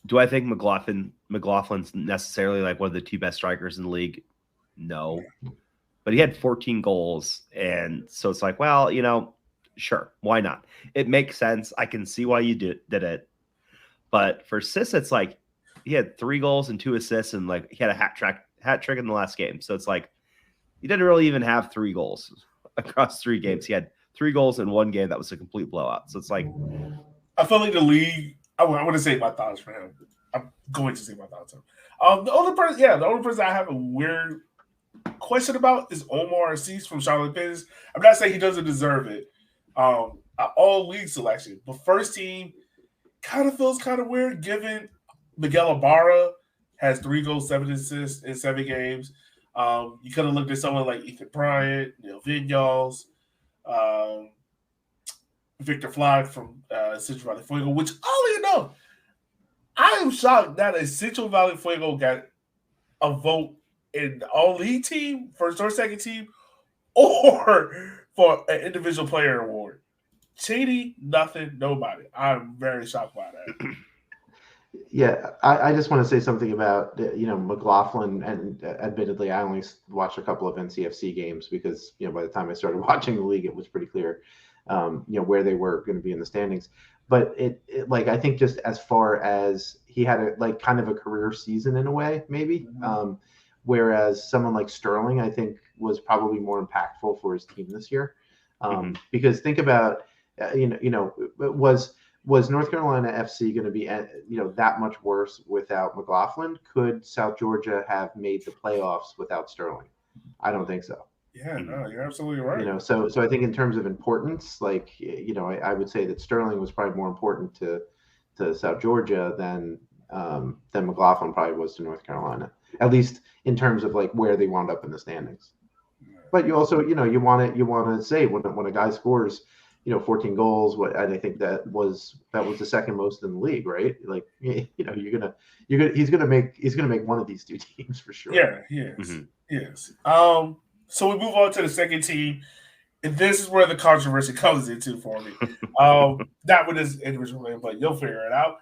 do I think McLaughlin's necessarily like one of the 2 best strikers in the league? No, but he had 14 goals, and so it's like, well, sure, why not? It makes sense. I can see why you did it, but for Sis, it's like he had 3 goals and 2 assists, and like he had a hat trick in the last game. So it's like he didn't really even have 3 goals across 3 games. He had 3 goals in 1 game that was a complete blowout. So it's like, I feel like the league. I want to say my thoughts for him. I'm going to say my thoughts on him. The only person I have a weird question about is Omar Assis from Charlotte Pitters. I'm not saying he doesn't deserve it. All league selection, but first team kind of feels kind of weird given Miguel Ibarra has 3 goals, 7 assists in 7 games. You could have looked at someone like Ethan Bryant, Vinyals, Victor Flag from Central Valley Fuego, which all you know, I am shocked that a Central Valley Fuego got a vote in the all-league team, first or second team, or for an individual player award. Cheney, nothing, nobody. I'm very shocked by that. Yeah, I just want to say something about McLaughlin, and admittedly, I only watched a couple of NCFC games because by the time I started watching the league, it was pretty clear where they were going to be in the standings. But it like I think just as far as he had a kind of a career season in a way, maybe. Whereas someone like Sterling, I think, was probably more impactful for his team this year. Because think about was North Carolina FC going to be that much worse without McLaughlin? Could South Georgia have made the playoffs without Sterling? I don't think so. Yeah, no, you're absolutely right. So I think in terms of importance, I would say that Sterling was probably more important to South Georgia than McLaughlin probably was to North Carolina, at least in terms of where they wound up in the standings. But you also you want to say when a guy scores 14 goals, I think that was the second most in the league, right? He's gonna make one of these 2 teams for sure. Yeah, he is. Yes. So we move on to the second team, and this is where the controversy comes into for me. Not with this individual name, but you'll figure it out.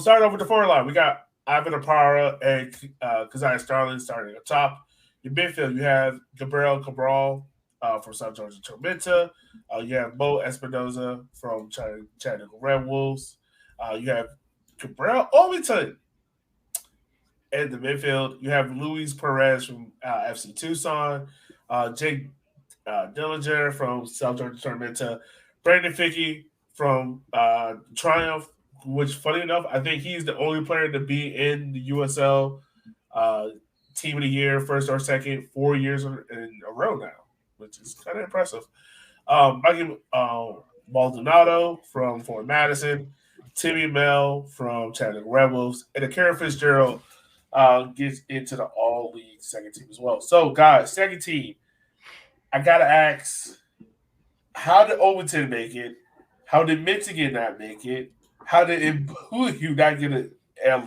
Starting off with the forward line, we got Ivan Apara and Keziah Starling starting at the top. In midfield, you have Gabriel Cabral from South Georgia Tormenta. You have Mo Espinoza from Chattanooga Red Wolves. You have Cabral Ovington. In the midfield, you have Luis Perez from FC Tucson. Jake Dillinger from South Georgia Tormenta. Brandon Fickey from Triumph, which, funny enough, I think he's the only player to be in the USL Team of the Year, first or second, 4 years in a row now, which is kind of impressive. Mikey Maldonado from Fort Madison, Timmy Mel from Chattanooga Red Wolves, and Akira Fitzgerald gets into the all-league second team as well. So, guys, second team, I got to ask, how did Overton make it? How did Michigan not make it? How did Mbuyu not get a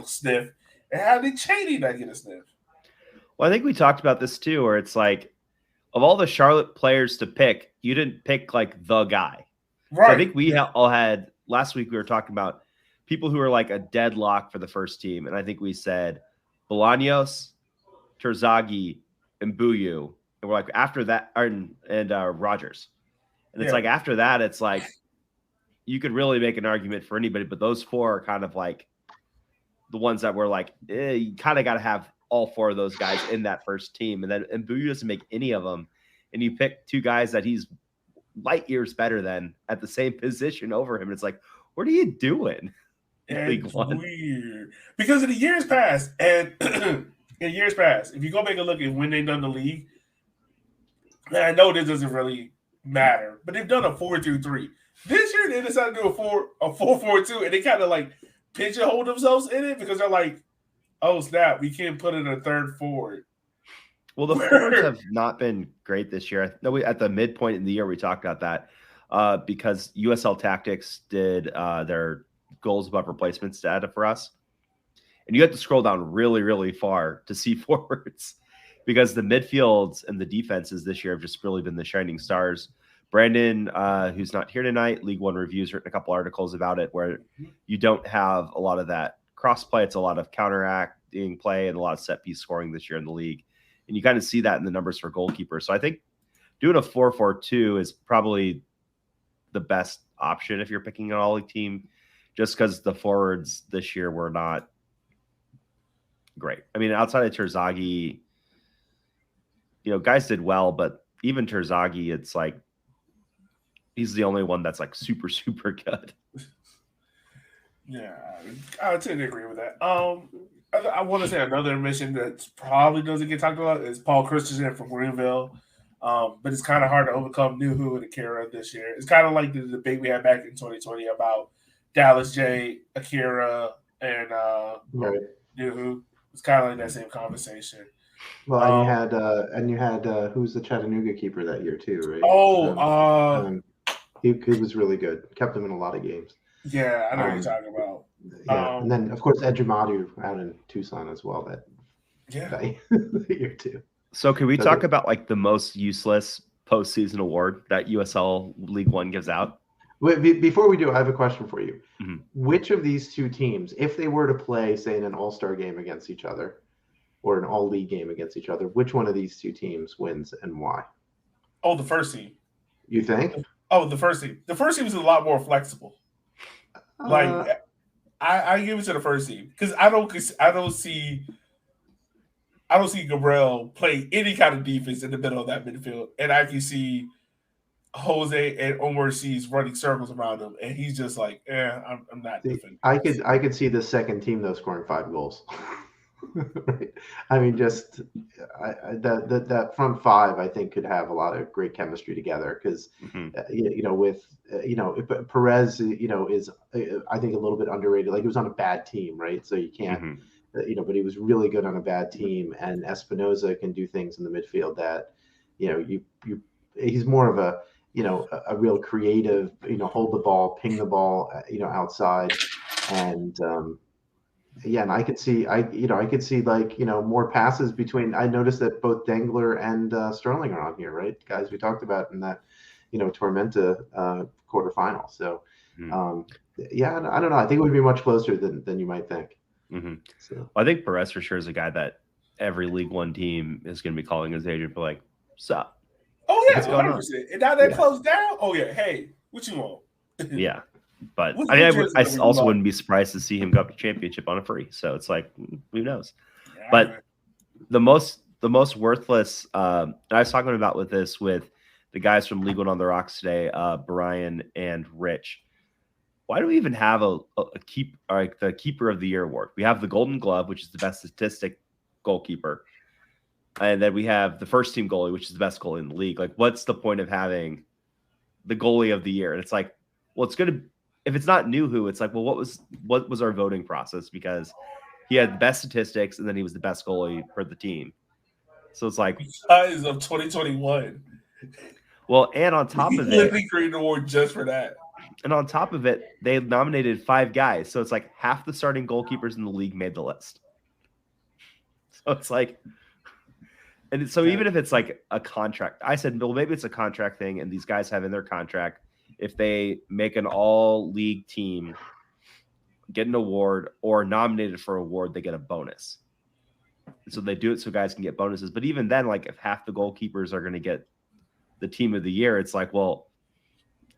sniff? And how did Cheney not get a sniff? Well, I think we talked about this too, where it's like, of all the Charlotte players to pick, you didn't pick the guy. Right. So I think we all had, last week we were talking about people who were a deadlock for the first team. And I think we said Bolaños, Terzaghi, and Mbuyu. And we're after that, and Rogers. And it's after that, it's you could really make an argument for anybody, but those 4 are kind of the ones that were you kind of got to have all 4 of those guys in that first team. And then Mbuyu doesn't make any of them. And you pick 2 guys that he's light years better than at the same position over him. And it's what are you doing? It's weird. Because in the years past, and in years past, if you go back and look at when they've done the league, and I know this doesn't really matter, but they've done a 4-3-3. This year they decided to do a 4-4-2, and they kind of pigeonhole themselves in it because they're oh snap, we can't put in a third forward. Well, the forwards have not been great this year. No, at the midpoint in the year we talked about that because USL Tactics did their goals above replacements data for us, and you have to scroll down really, really far to see forwards because the midfields and the defenses this year have just really been the shining stars. Brandon, who's not here tonight, League One Reviews, written a couple articles about it where you don't have a lot of that cross play. It's a lot of counteracting play and a lot of set piece scoring this year in the league. And you kind of see that in the numbers for goalkeepers. So I think doing a 4-4-2 is probably the best option if you're picking an all-league team, just because the forwards this year were not great. I mean, outside of Terzaghi, guys did well, but even Terzaghi, it's like he's the only one that's like super, super good. Yeah, I tend to agree with that. I want to say another admission that probably doesn't get talked about is Paul Christensen from Greenville. But it's kind of hard to overcome Nuhu and Akira this year. It's kind of like the debate we had back in 2020 about Dallas J, Akira, and Nuhu. It's kind of like that same conversation. Well, and you had who's the Chattanooga keeper that year too, right? He was really good. Kept him in a lot of games. Yeah, I know what you're talking about. Yeah, and then of course Edjamadu out in Tucson as well that year too. So can we talk about like the most useless postseason award that USL League One gives out? Before we do, I have a question for you. Mm-hmm. Which of these two teams, if they were to play, say, in an all-star game against each other or an all-league game against each other, which one of these two teams wins and why? Oh, the first team. You think? Oh, the first team. The first team is a lot more flexible. I give it to the first team because I don't see Gabriel play any kind of defense in the middle of that midfield, and I can see Jose and Omar C's running circles around him, and he's just like, I'm not defending. I could see the second team though scoring 5 goals. Right? I mean, just that front 5, I think, could have a lot of great chemistry together because, with Perez, is I think a little bit underrated. Like, he was on a bad team, right? So you can't, but he was really good on a bad team. And Espinoza can do things in the midfield that, he's more of a real creative, hold the ball, ping the ball, outside, and. And I could see, like, more passes between. I noticed that both Dengler and Sterling are on here, right? Guys we talked about in that, Tormenta quarterfinal. So, I don't know. I think it would be much closer than you might think. Mm-hmm. So, well, I think Perez for sure is a guy that every League One team is going to be calling his agent for, like, sup. Oh yeah, 100%. And now they closed down. Oh yeah, hey, what you want? Yeah. But I also wouldn't be surprised to see him go up to championship on a free. So it's like, who knows? Yeah, but the most worthless, and I was talking about with the guys from League One on the Rocks today, Brian and Rich. Why do we even have the Keeper of the Year award? We have the Golden Glove, which is the best statistic goalkeeper. And then we have the first team goalie, which is the best goalie in the league. Like, what's the point of having the goalie of the year? And it's like, well, it's going to, if it's not Nuhu, it's like, well, what was our voting process? Because he had the best statistics and then he was the best goalie for the team. So it's like, because of 2021. Well, and on top of it, literally created an award just for that. And on top of it, they nominated 5 guys. So it's like half the starting goalkeepers in the league made the list. So it's like, and so even if it's like a contract, I said, well, maybe it's a contract thing, and these guys have in their contract, if they make an all-league team, get an award, or nominated for an award, they get a bonus. So they do it so guys can get bonuses. But even then, like, if half the goalkeepers are going to get the team of the year, it's like, well,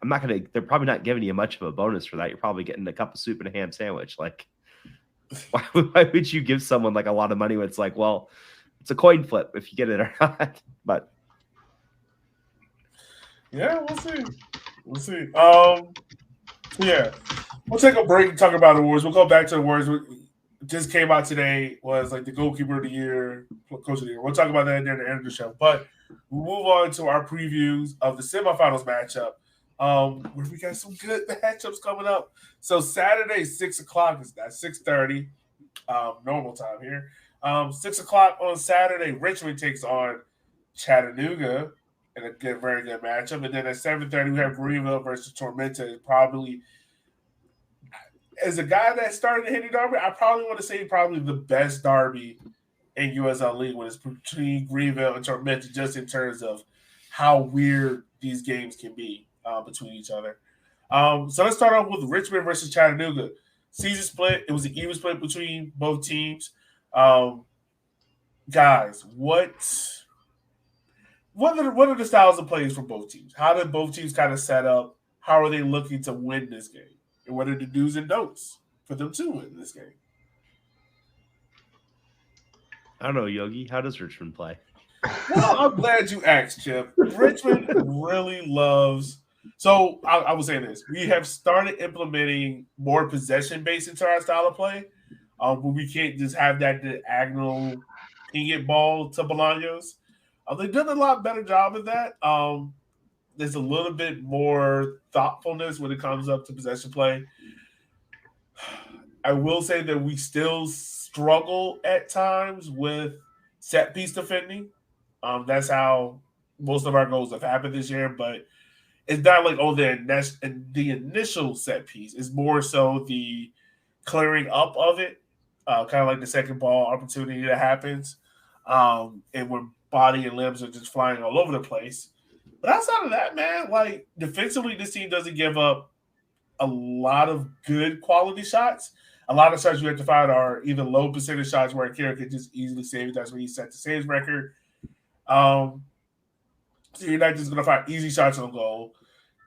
they're probably not giving you much of a bonus for that. You're probably getting a cup of soup and a ham sandwich. Like, why would you give someone like a lot of money when it's like, well, it's a coin flip if you get it or not? But yeah, we'll see. Yeah, we'll take a break and talk about awards. We'll go back to the awards. Just came out today was like the goalkeeper of the year, coach of the year. We'll talk about that near the end of the show. But we'll move on to our previews of the semifinals matchup. Where we got some good matchups coming up. So Saturday, 6:00 is that 6:30 normal time here. 6:00 on Saturday, Richmond takes on Chattanooga in a very good matchup. And then at 7:30, we have Greenville versus Tormenta. Probably, as a guy that started the Henry Derby, I probably want to say probably the best derby in USL League when it's between Greenville and Tormenta, just in terms of how weird these games can be between each other. So let's start off with Richmond versus Chattanooga. Season split. It was an even split between both teams. Guys, what are the styles of plays for both teams? How did both teams kind of set up? How are they looking to win this game? And what are the do's and don'ts for them to win this game? I don't know, Yogi. How does Richmond play? Well, I'm glad you asked, Chip. Richmond really loves. So I will say this: we have started implementing more possession-based into our style of play, where we can't just have that diagonal ping it ball to Bolaños. They've done a lot better job of that. There's a little bit more thoughtfulness when it comes up to possession play. I will say that we still struggle at times with set piece defending. That's how most of our goals have happened this year, but it's not like the initial set piece. It's more so the clearing up of it, kind of like the second ball opportunity that happens, and when body and limbs are just flying all over the place. But outside of that, man, like defensively, this team doesn't give up a lot of good quality shots. A lot of shots you have to find are either low percentage shots where Akira could just easily save it. That's where he set the saves record. So you're not just going to find easy shots on goal.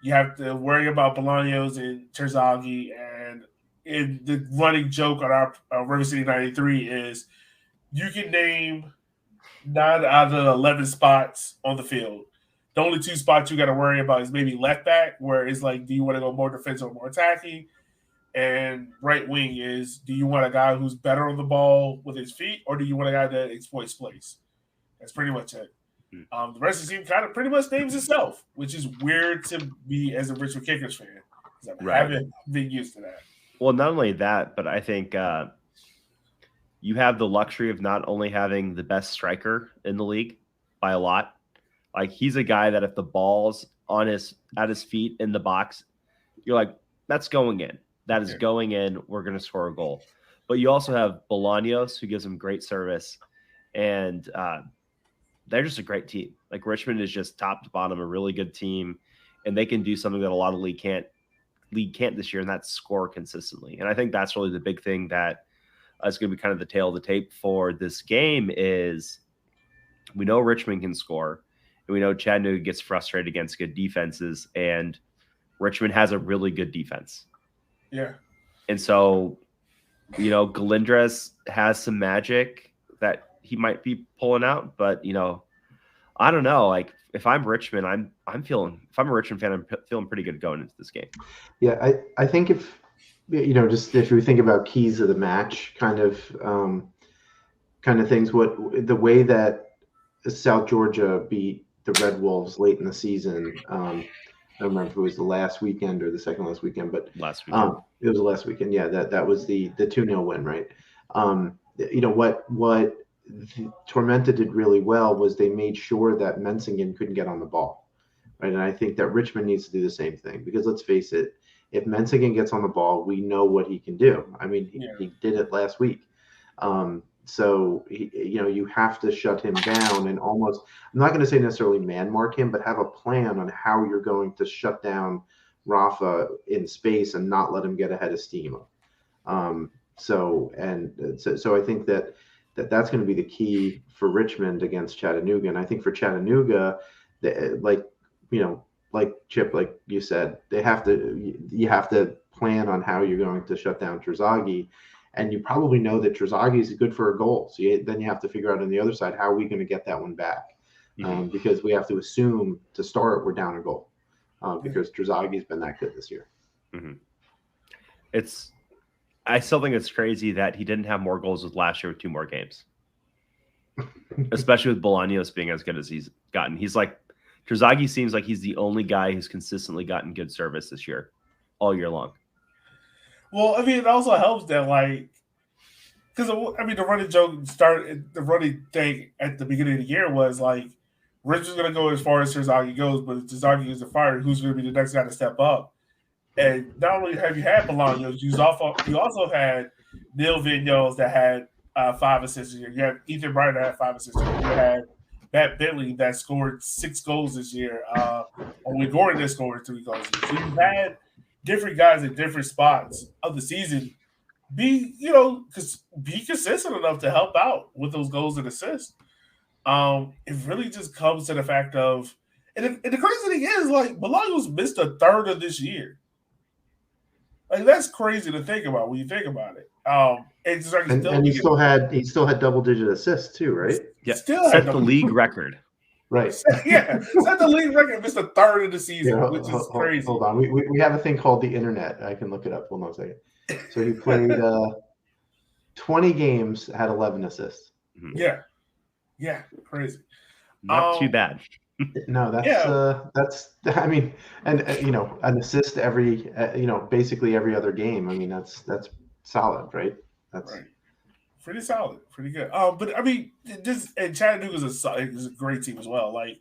You have to worry about Bolaños and Terzaghi. And the running joke on our River City 93 is you can name 9 out of the 11 spots on the field. The only 2 spots you got to worry about is maybe left back, where it's like, do you want to go more defensive or more attacking? And right wing is, do you want a guy who's better on the ball with his feet, or do you want a guy that exploits plays? That's pretty much it. The rest of the team kind of pretty much names itself, which is weird to be as a Richmond Kickers fan, because I haven't been used to that. Well, not only that, but I think you have the luxury of not only having the best striker in the league by a lot. Like, he's a guy that if the ball's at his feet in the box, you're like, that's going in. That is going in. We're going to score a goal. But you also have Bolaños, who gives him great service. And they're just a great team. Like, Richmond is just top to bottom, a really good team. And they can do something that a lot of league can't this year, and that's score consistently. And I think that's really the big thing that is going to be kind of the tail of the tape for this game is we know Richmond can score. And we know Chattanooga gets frustrated against good defenses, and Richmond has a really good defense. Yeah. And so, Galindres has some magic that he might be pulling out, but, I don't know. Like, if I'm Richmond, if I'm a Richmond fan, I'm feeling pretty good going into this game. Yeah, I think if we think about keys of the match kind of things, the way that South Georgia beat the Red Wolves late in the season. I don't remember if it was the last weekend or the second last weekend, but last weekend. It was the last weekend. Yeah, that was the 2-0 win, right? What Tormenta did really well was they made sure that Mensingen couldn't get on the ball, right? And I think that Richmond needs to do the same thing, because let's face it, if Mensingen gets on the ball, we know what he can do. I mean, he did it last week. So you have to shut him down and almost, I'm not going to say necessarily man mark him, but have a plan on how you're going to shut down Rafa in space and not let him get ahead of steam. So I think that's going to be the key for Richmond against Chattanooga. And I think for Chattanooga, like Chip, like you said, you have to plan on how you're going to shut down Terzaghi. And you probably know that Terzaghi is good for a goal. So then you have to figure out on the other side, how are we going to get that one back? Because we have to assume to start, we're down a goal because Terzaghi's been that good this year. Mm-hmm. I still think it's crazy that he didn't have more goals with last year with 2 more games, especially with Bolaños being as good as he's gotten. He's like, Terzaghi seems like he's the only guy who's consistently gotten good service this year, all year long. Well, I mean, it also helps that, like, because, I mean, the running thing at the beginning of the year was, like, Rich is going to go as far as Terzaghi goes, but if Terzaghi is a fire, who's going to be the next guy to step up? And not only have you had Bolaños, you also had Neil Vigneault that had 5 assists. You had Ethan Bryan that had 5 assists. You had Matt Bentley that scored 6 goals this year. Only Gordon that scored 3 goals. So you've had different guys at different spots of the season be consistent enough to help out with those goals and assists. It really just comes to the fact of, and the crazy thing is, like, Bolaños missed a third of this year. Like, that's crazy to think about when you think about it. It's like and he still had double-digit assists too, right? Yeah, Still set the league record. Right. Yeah, set the league record. Missed a third of the season, which is crazy. Hold on, we have a thing called the internet. I can look it up. Hold on a second. So he played 20 games, had 11 assists. Yeah, crazy. Not too bad. No, that's I mean, and an assist every basically every other game. I mean, that's solid, right? That's right. Pretty solid, pretty good. But I mean, Chattanooga is a great team as well. Like,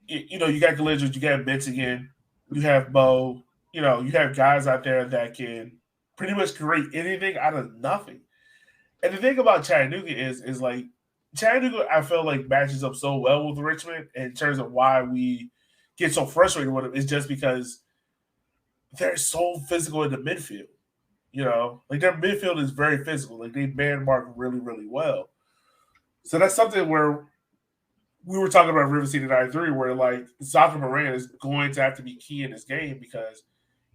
you got Galindra, you got Michigan, you have Bo. You have guys out there that can pretty much create anything out of nothing. And the thing about Chattanooga is like, Chattanooga, I feel like matches up so well with Richmond in terms of why we get so frustrated with them is just because they're so physical in the midfield. Like, their midfield is very physical. Like, they man mark really, really well. So that's something where we were talking about River City 93, where, like, Zafir Moran is going to have to be key in this game because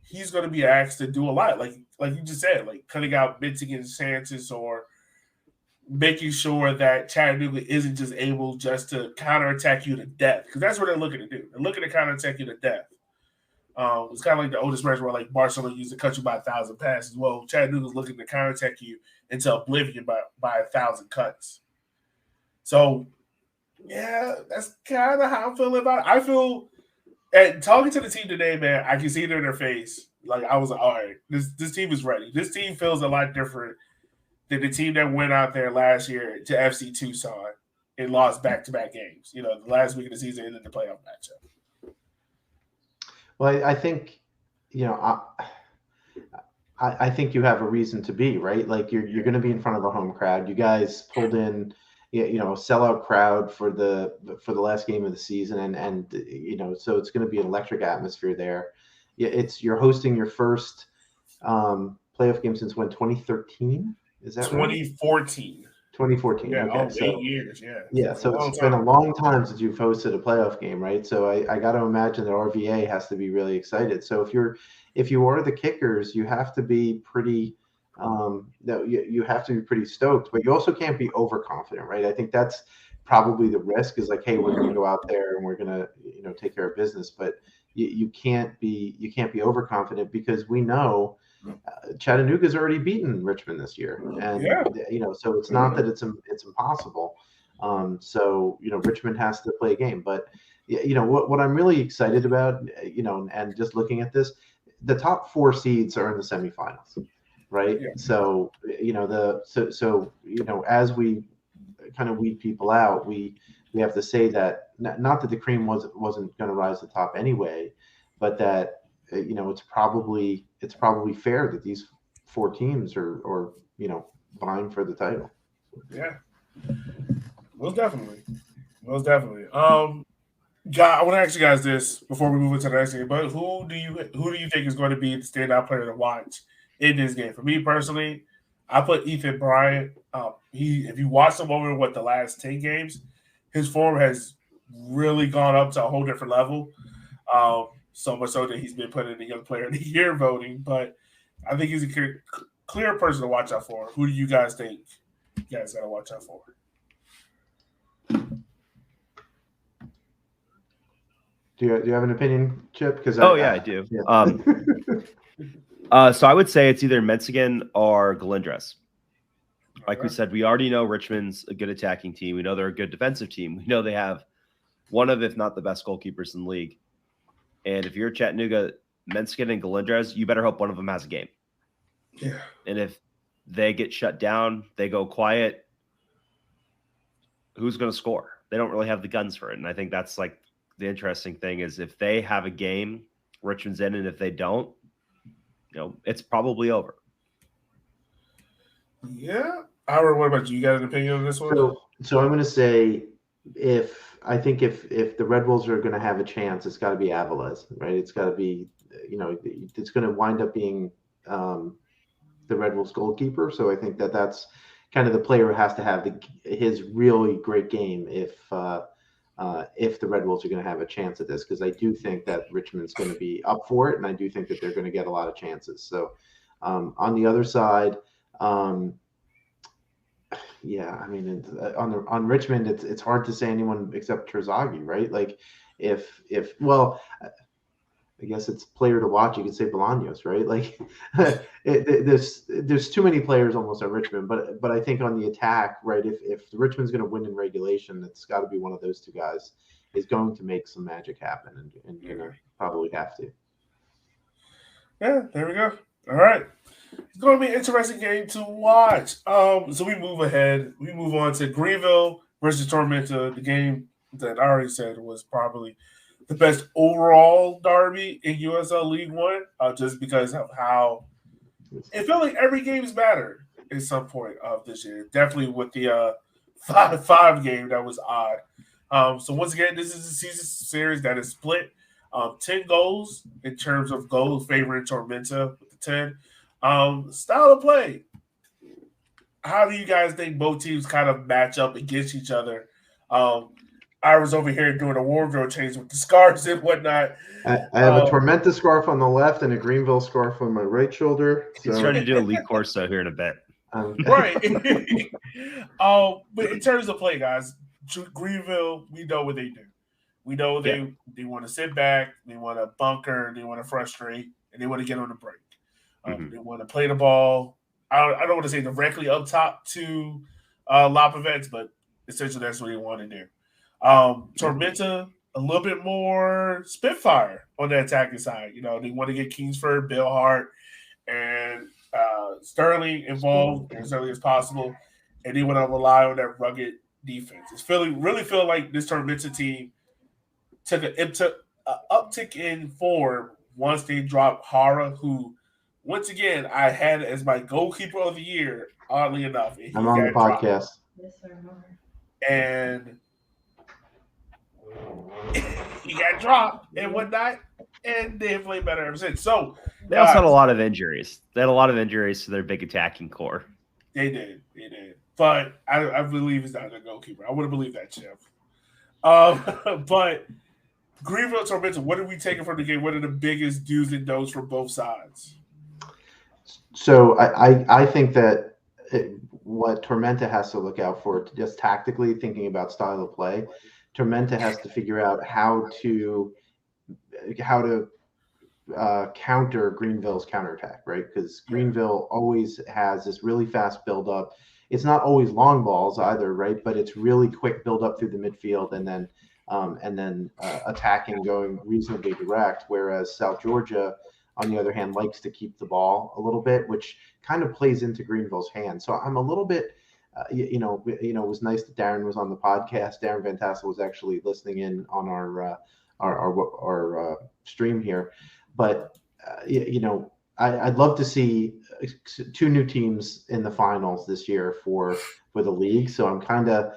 he's going to be asked to do a lot. Like you just said, like cutting out Michigan's chances or making sure that Chattanooga isn't just able just to counterattack you to death, because that's what they're looking to do. They're looking to counterattack you to death. It's kind of like the oldest measure where, like, Barcelona used to cut you by 1,000 passes. Well, Chattanooga's looking to counterattack you into oblivion by 1,000 cuts. So, yeah, that's kind of how I'm feeling about it. I feel, and talking to the team today, man, I can see it in their face. Like, I was like, all right, this team is ready. This team feels a lot different than the team that went out there last year to FC Tucson and lost back-to-back games. The last week of the season ended the playoff matchup. Well, I think, I think you have a reason to be, right? Like, you're going to be in front of a home crowd. You guys pulled in, a sellout crowd for the last game of the season, and so it's going to be an electric atmosphere there. You're hosting your first playoff game since when? 2013? Is that 2014? 2014. Yeah, okay. 8 years. Yeah. Yeah, so it's been a long time since you've hosted a playoff game, right? So I got to imagine that RVA has to be really excited. So if you are the Kickers, you have to be pretty you have to be pretty stoked, but you also can't be overconfident, right? I think that's probably the risk, is like, hey, we're going to go out there and we're going to take care of business, but you can't be overconfident, because we know Chattanooga's already beaten Richmond this year, and so it's not that it's impossible. So Richmond has to play a game, but what I'm really excited about, and just looking at this, the top 4 seeds are in the semifinals, right? Yeah. So as we kind of weed people out, we have to say that not that the cream wasn't going to rise to the top anyway, but that it's probably fair that these 4 teams are vying for the title. Yeah, most definitely. God, I want to ask you guys this before we move into the next game. But who do you think is going to be the standout player to watch in this game? For me personally, I put Ethan Bryant. If you watch him over the last 10 games, his form has really gone up to a whole different level. So much so that he's been put in the Young Player of the Year voting. But I think he's a clear person to watch out for. Who do you guys think you guys got to watch out for? Do you have an opinion, Chip? Because I do. Yeah. So I would say it's either Mexican or Galindras. Like we said, we already know Richmond's a good attacking team. We know they're a good defensive team. We know they have one of, if not the best goalkeepers in the league. And if you're Chattanooga, Mexican and Galindras, you better hope one of them has a game. Yeah. And if they get shut down, they go quiet, who's going to score? They don't really have the guns for it. And I think that's like the interesting thing is if they have a game, Richmond's in, and if they don't, it's probably over. Yeah. Ira, what about you? You got an opinion on this one? So I'm going to say if the Red Wolves are going to have a chance, it's got to be Aviles, right? It's got to be, it's going to wind up being the Red Wolves goalkeeper. So I think that's kind of the player who has to have his really great game if the Red Wolves are going to have a chance at this, because I do think that Richmond's going to be up for it, and I do think that they're going to get a lot of chances. So on the other side, yeah, I mean, on Richmond, it's hard to say anyone except Terzaghi, right? Like, if well, I guess it's player to watch. You could say Bolaños, right? Like, there's too many players almost at Richmond, but I think on the attack, right? If Richmond's going to win in regulation, it's got to be one of those two guys is going to make some magic happen, and going to probably have to. Yeah, there we go. All right. It's going to be an interesting game to watch. So we move ahead. We move on to Greenville versus Tormenta. The game that I already said was probably the best overall derby in USL League One, just because of how it felt like every game's mattered at some point of this year. Definitely with the 5-5 game, that was odd. So once again, this is a season series that is split. 10 goals in terms of goals favoring Tormenta with the 10. Style of play. How do you guys think both teams kind of match up against each other? I was over here doing a wardrobe change with the scarves and whatnot. I have a Tormenta scarf on the left and a Greenville scarf on my right shoulder. He's trying to do a Lee Corso here in a bit. Right. But in terms of play, guys, Greenville, we know what they do. We know they want to sit back, they want to bunker, they want to frustrate, and they want to get on the break. They want to play the ball. I don't want to say directly up top to Lopovets, but essentially that's what they want to do. Tormenta, a little bit more Spitfire on the attacking side. They want to get Kingsford, Bill Hart, and Sterling involved as early as possible, and they want to rely on that rugged defense. It's really feel like this Tormenta team took an uptick in form once they dropped Hara, who, once again, I had as my goalkeeper of the year, oddly enough. I'm on the podcast. And he got dropped and whatnot, and they have played better ever since. So they also had a lot of injuries. They had a lot of injuries to their big attacking core. They did. But I believe he's not their goalkeeper. I wouldn't believe that, Chip. But Greenville Tormenta, what are we taking from the game? What are the biggest do's and don'ts for both sides? So I think that what Tormenta has to look out for, just tactically thinking about style of play, Tormenta has to figure out how to counter Greenville's counterattack, right? Because Greenville always has this really fast buildup. It's not always long balls either, right? But it's really quick buildup through the midfield and then attacking, going reasonably direct. Whereas South Georgia, on the other hand, likes to keep the ball a little bit, which kind of plays into Greenville's hand. So I'm a little bit, it was nice that Darren was on the podcast. Darren Van Tassel was actually listening in on our stream here. But, I'd love to see two new teams in the finals this year for the league. So I'm kind of,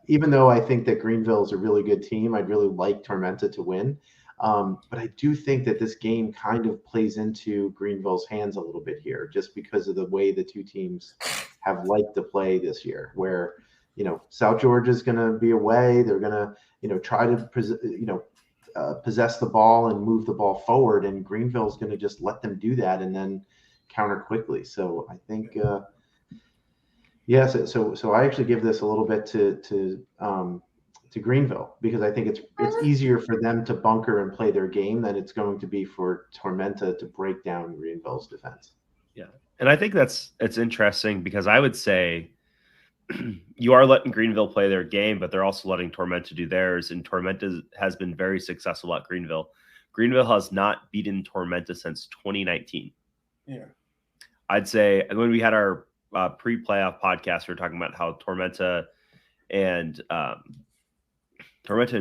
even though I think that Greenville is a really good team, I'd really like Tormenta to win. But I do think that this game kind of plays into Greenville's hands a little bit here, just because of the way the two teams have liked to play this year, where, South Georgia is going to be away. They're going to, try to, possess the ball and move the ball forward, and Greenville is going to just let them do that and then counter quickly. So I think, so I actually give this a little bit to Greenville, because I think it's easier for them to bunker and play their game than it's going to be for Tormenta to break down Greenville's defense. Yeah, and I think it's interesting, because I would say you are letting Greenville play their game, but they're also letting Tormenta do theirs, and Tormenta has been very successful at Greenville. Greenville has not beaten Tormenta since 2019. Yeah, I'd say when we had our pre-playoff podcast, we were talking about how Tormenta and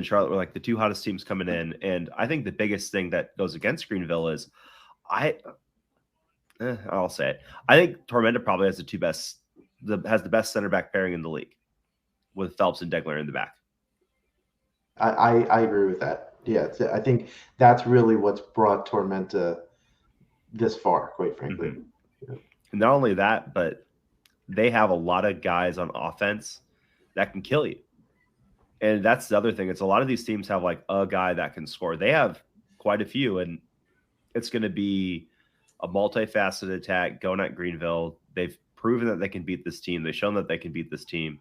Charlotte were like the two hottest teams coming in, and I think the biggest thing that goes against Greenville is I'll say it. I think Tormenta probably has the best center back pairing in the league, with Phelps and Degler in the back. I agree with that. Yeah, I think that's really what's brought Tormenta this far, quite frankly. Mm-hmm. Not only that, but they have a lot of guys on offense that can kill you. And that's the other thing. It's a lot of these teams have like a guy that can score. They have quite a few, and it's going to be a multifaceted attack going at Greenville. They've proven that they can beat this team. They've shown that they can beat this team.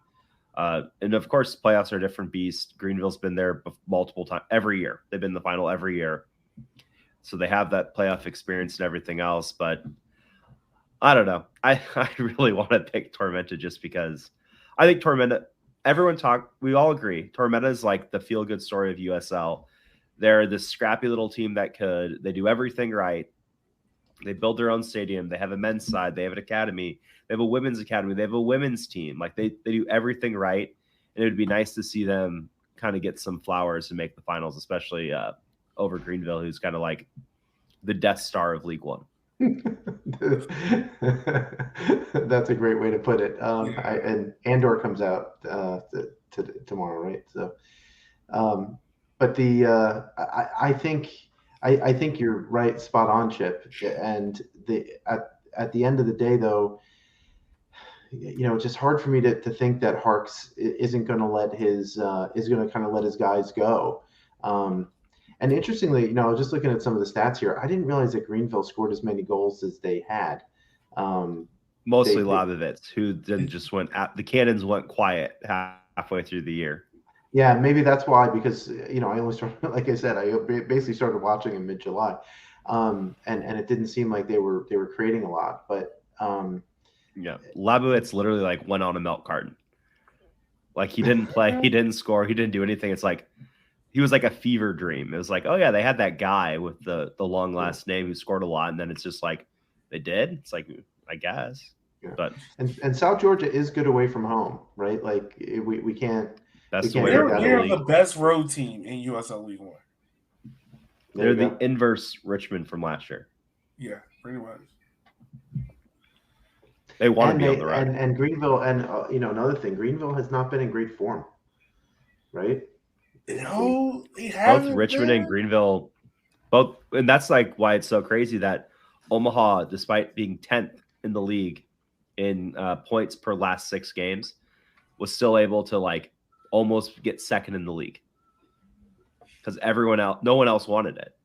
And of course, playoffs are a different beast. Greenville's been there multiple times every year. They've been in the final every year. So they have that playoff experience and everything else. But I don't know. I really want to pick Tormenta just because I think Tormenta, we all agree, Tormenta is like the feel-good story of USL. They're this scrappy little team they do everything right. They build their own stadium. They have a men's side. They have an academy. They have a women's academy. They have a women's team. Like they do everything right. And it would be nice to see them kind of get some flowers and make the finals, especially over Greenville, who's kind of like the Death Star of League One. That's a great way to put it. And Andor comes out tomorrow, right? So, but I think you're right, spot on, Chip. And at the end of the day, though, it's just hard for me to think that Harks isn't going to let his guys go. And interestingly, I was just looking at some of the stats here. I didn't realize that Greenville scored as many goals as they had. Mostly Labovitz, who then just the Cannons went quiet halfway through the year. Yeah, maybe that's why, because I only started, like I said, I basically started watching in mid-July, and it didn't seem like they were creating a lot. But yeah, Labovitz literally like went on a milk carton. Like he didn't play, he didn't score, he didn't do anything. It's like he was like a fever dream. It was like, oh yeah, they had that guy with the long last name who scored a lot, and then it's just like they did. It's like, I guess. Yeah. But and South Georgia is good away from home, right? Like we can't. They're the best road team in USL League One. They're the inverse Richmond from last year. Yeah, pretty much. They want to be on the road. And Greenville, and another thing, Greenville has not been in great form, right? No, they haven't. Both Richmond and Greenville, and that's like why it's so crazy that Omaha, despite being 10th in the league in points per last 6 games, was still able to like almost get second in the league because no one else wanted it.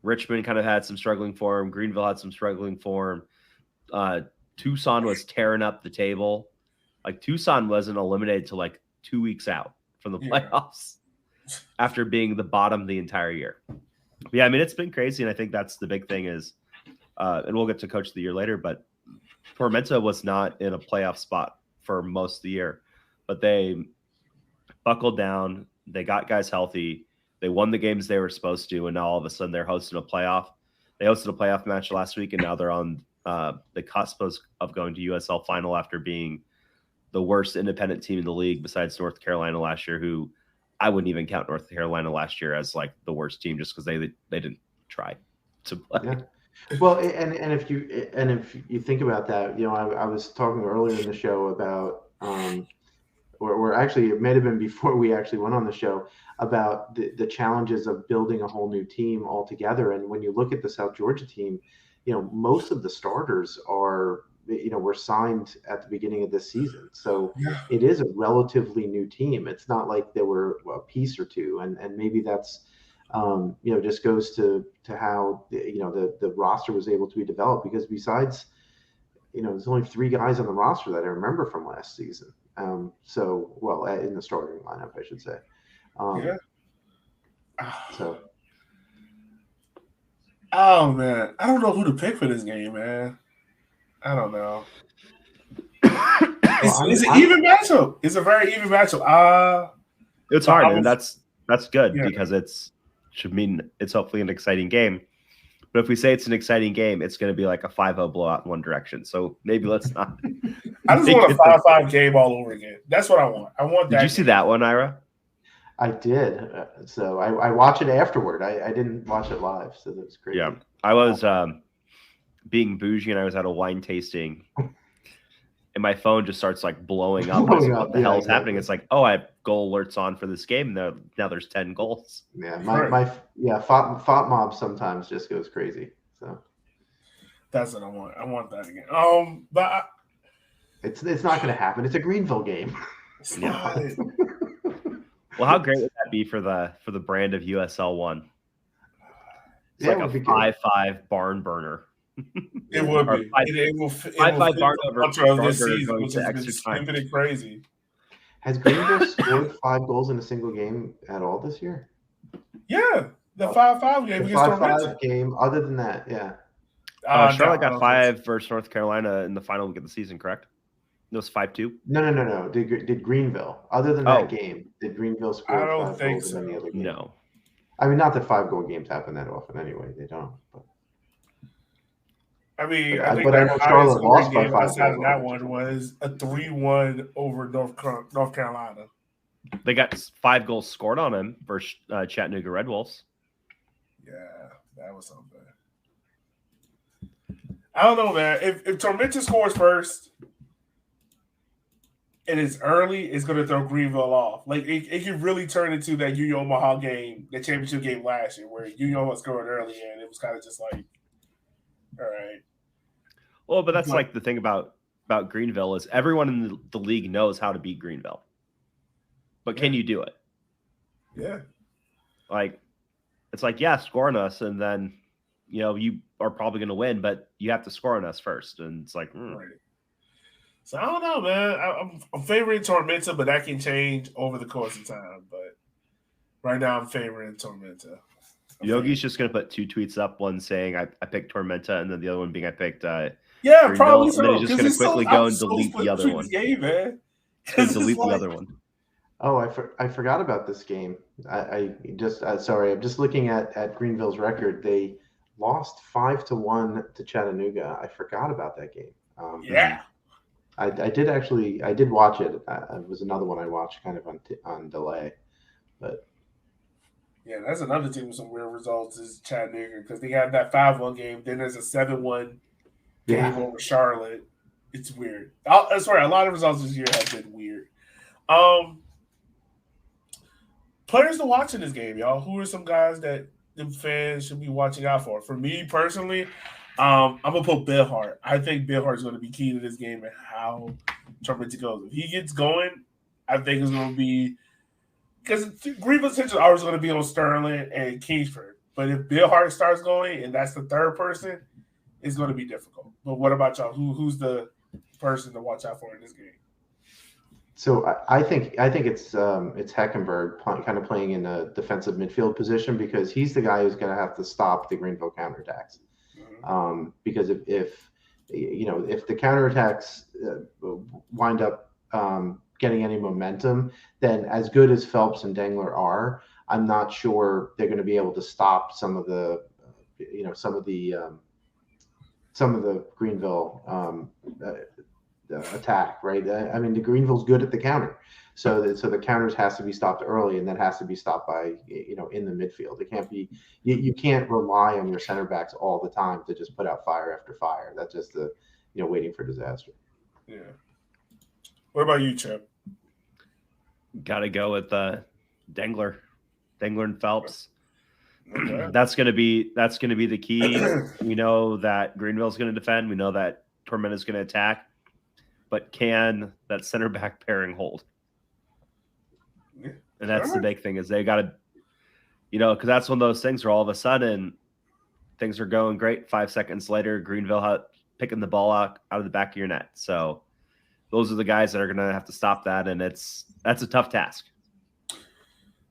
Richmond kind of had some struggling form. Greenville had some struggling form. Tucson was tearing up the table. Like Tucson wasn't eliminated till like 2 weeks out from the playoffs after being the bottom the entire year. But yeah, I mean, it's been crazy. And I think that's the big thing is, and we'll get to Coach of the Year later, but Tormenta was not in a playoff spot for most of the year, but they buckled down. They got guys healthy. They won the games they were supposed to, and now all of a sudden they're hosting a playoff. They hosted a playoff match last week, and now they're on the cusp of going to USL final after being the worst independent team in the league besides North Carolina last year, who I wouldn't even count North Carolina last year as like the worst team just because they didn't try to play. Yeah. Well, and if you think about that, I was talking earlier in the show about or actually it may have been before we actually went on the show about the challenges of building a whole new team altogether. And when you look at the South Georgia team, most of the starters were signed at the beginning of this season. So it is a relatively new team. It's not like there were a piece or two. And maybe that's, just goes to how, the roster was able to be developed, because besides, there's only 3 guys on the roster that I remember from last season. In the starting lineup, I should say. So. Oh man, I don't know who to pick for this game, man. I don't know. It's an even matchup. It's a very even matchup. It's hard, and that's good because it should mean it's hopefully an exciting game. But if we say it's an exciting game, it's going to be like a 5-0 blowout in one direction. So maybe let's not. I just want a 5-5 game all over again. That's what I want. I want that. Did you see that one, Ira? I did. So I watched it afterward. I didn't watch it live, so that was great. Yeah, I was being bougie, and I was at a wine tasting, and my phone just starts like blowing up. What the hell is happening? It's like, oh, I have goal alerts on for this game. And now there's 10 goals. Yeah, FOT mob sometimes just goes crazy. So that's what I want. I want that again. But it's not going to happen. It's a Greenville game. It's not. Well, how great would that be for the brand of USL 1? It's like a 5-5 barn burner. It would be. It will 5-5 barn over this season, which has been stupid and crazy. Has Greenville scored 5 goals in a single game at all this year? Yeah, the 5-5 game against Tormenta. Game. Other than that, yeah. Charlotte got 5 versus North Carolina in the final week of the season, correct? It was 5-2. No. Did Greenville, other than that game, did Greenville score 5 goals in any other game? No. I mean, not that 5-goal games happen that often anyway. They don't. But. I mean, I know Charlotte lost by 5 outside of that one was a 3-1 over North Carolina. They got 5 goals scored on him versus Chattanooga Red Wolves. Yeah, that was something. I don't know, man. If Tormenta scores first and it's early, it's going to throw Greenville off. Like, it could really turn into that Union Omaha game, the championship game last year, where Union was scoring early and it was kind of just like, all right. Well, but that's like the thing about Greenville is everyone in the league knows how to beat Greenville. But can you do it? Yeah. Like, it's like, yeah, score on us, and then, you are probably going to win, but you have to score on us first. And it's like, Right. So I don't know, man. I'm favoring Tormenta, but that can change over the course of time. But right now, I'm favoring Tormenta. Yogi's just going to put 2 tweets up, one saying I picked Tormenta, and then the other one being I picked Greenville, probably so. And then he's just going to quickly go and delete the other one. Game, man. Delete the other one. Oh, I forgot about this game. I just sorry. I'm just looking at Greenville's record. They lost 5-1 to Chattanooga. I forgot about that game. Yeah. I did watch it. It was another one I watched kind of on delay, but yeah, that's another team with some weird results is Chattanooga because they have that 5-1 game. Then there's a 7-1 game over Charlotte. It's weird. I swear, a lot of results this year have been weird. Players to watch in this game, y'all. Who are some guys that the fans should be watching out for? For me personally, I'm gonna put Bill Hart. I think Bill Hart is gonna be key to this game and how Tormenta goes. If he gets going, I think it's gonna be because Greenville's attention is always gonna be on Sterling and Kingsford. But if Bill Hart starts going and that's the third person, it's gonna be difficult. But what about y'all? Who's the person to watch out for in this game? So I think it's Heckenberg kind of playing in a defensive midfield position because he's the guy who's going to have to stop the Greenville counterattacks. Because if the counterattacks wind up getting any momentum, then as good as Phelps and Dengler are, I'm not sure they're going to be able to stop some of the Greenville attack, right? I mean, the Greenville's good at the counter, so the counters has to be stopped early, and that has to be stopped by in the midfield. It can't be you can't rely on your center backs all the time to just put out fire after fire. That's just waiting for disaster. Yeah. What about you, Chip? Got to go with Dengler and Phelps. Okay. That's gonna be the key. We know that Greenville's going to defend. We know that Tormenta's going to attack. But can that center back pairing hold? Yeah. And that's the big thing is they got to, because that's one of those things where all of a sudden things are going great. 5 seconds later, Greenville picking the ball out of the back of your net. So those are the guys that are going to have to stop that, and that's a tough task.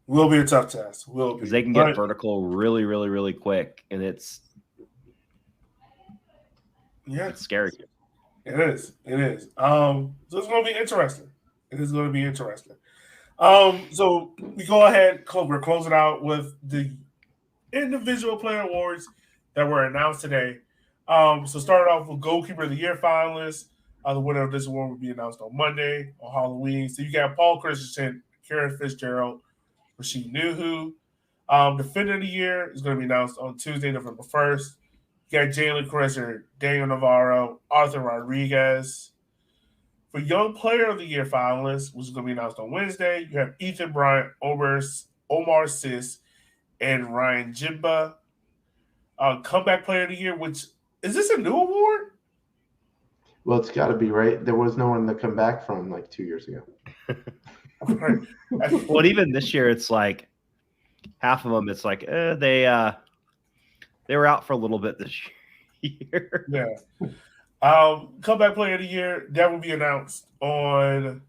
Will be a tough task. Will be because they can get vertical really, really, really quick, and it's scary. It is. So it's going to be interesting. It is going to be interesting. So we go ahead. We're closing out with the individual player awards that were announced today. So started off with Goalkeeper of the Year finalists. The winner of this award will be announced on Monday on Halloween. So you got Paul Christensen, Karen Fitzgerald, Rashid Nuhu. Defender of the Year is going to be announced on Tuesday, November 1st. You got Jalen Cresser, Daniel Navarro, Arthur Rodriguez. For Young Player of the Year finalists, which is going to be announced on Wednesday, you have Ethan Bryant, Omar Sis, and Ryan Jimba. Comeback Player of the Year, which is this a new award? Well, it's got to be, right? There was no one to come back from like 2 years ago. Right. Well, even this year, it's like half of them. It's like they were out for a little bit this year. Yeah. Comeback Player of the Year, that will be announced on.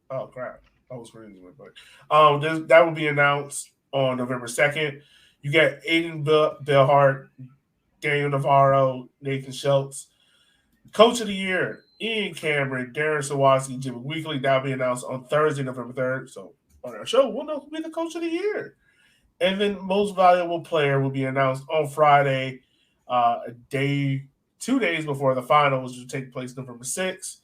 Oh crap! I was crazy, but that will be announced on November 2nd. You got Aiden Bellhart, Daniel Navarro, Nathan Schultz. Coach of the Year, Ian Cameron, Darren Sawatsky, Jimmy Weekly. That'll be announced on Thursday, November 3rd. So on our show, we'll know who'll be the Coach of the Year. And then Most Valuable Player will be announced on Friday, 2 days before the finals, which will take place November 6th.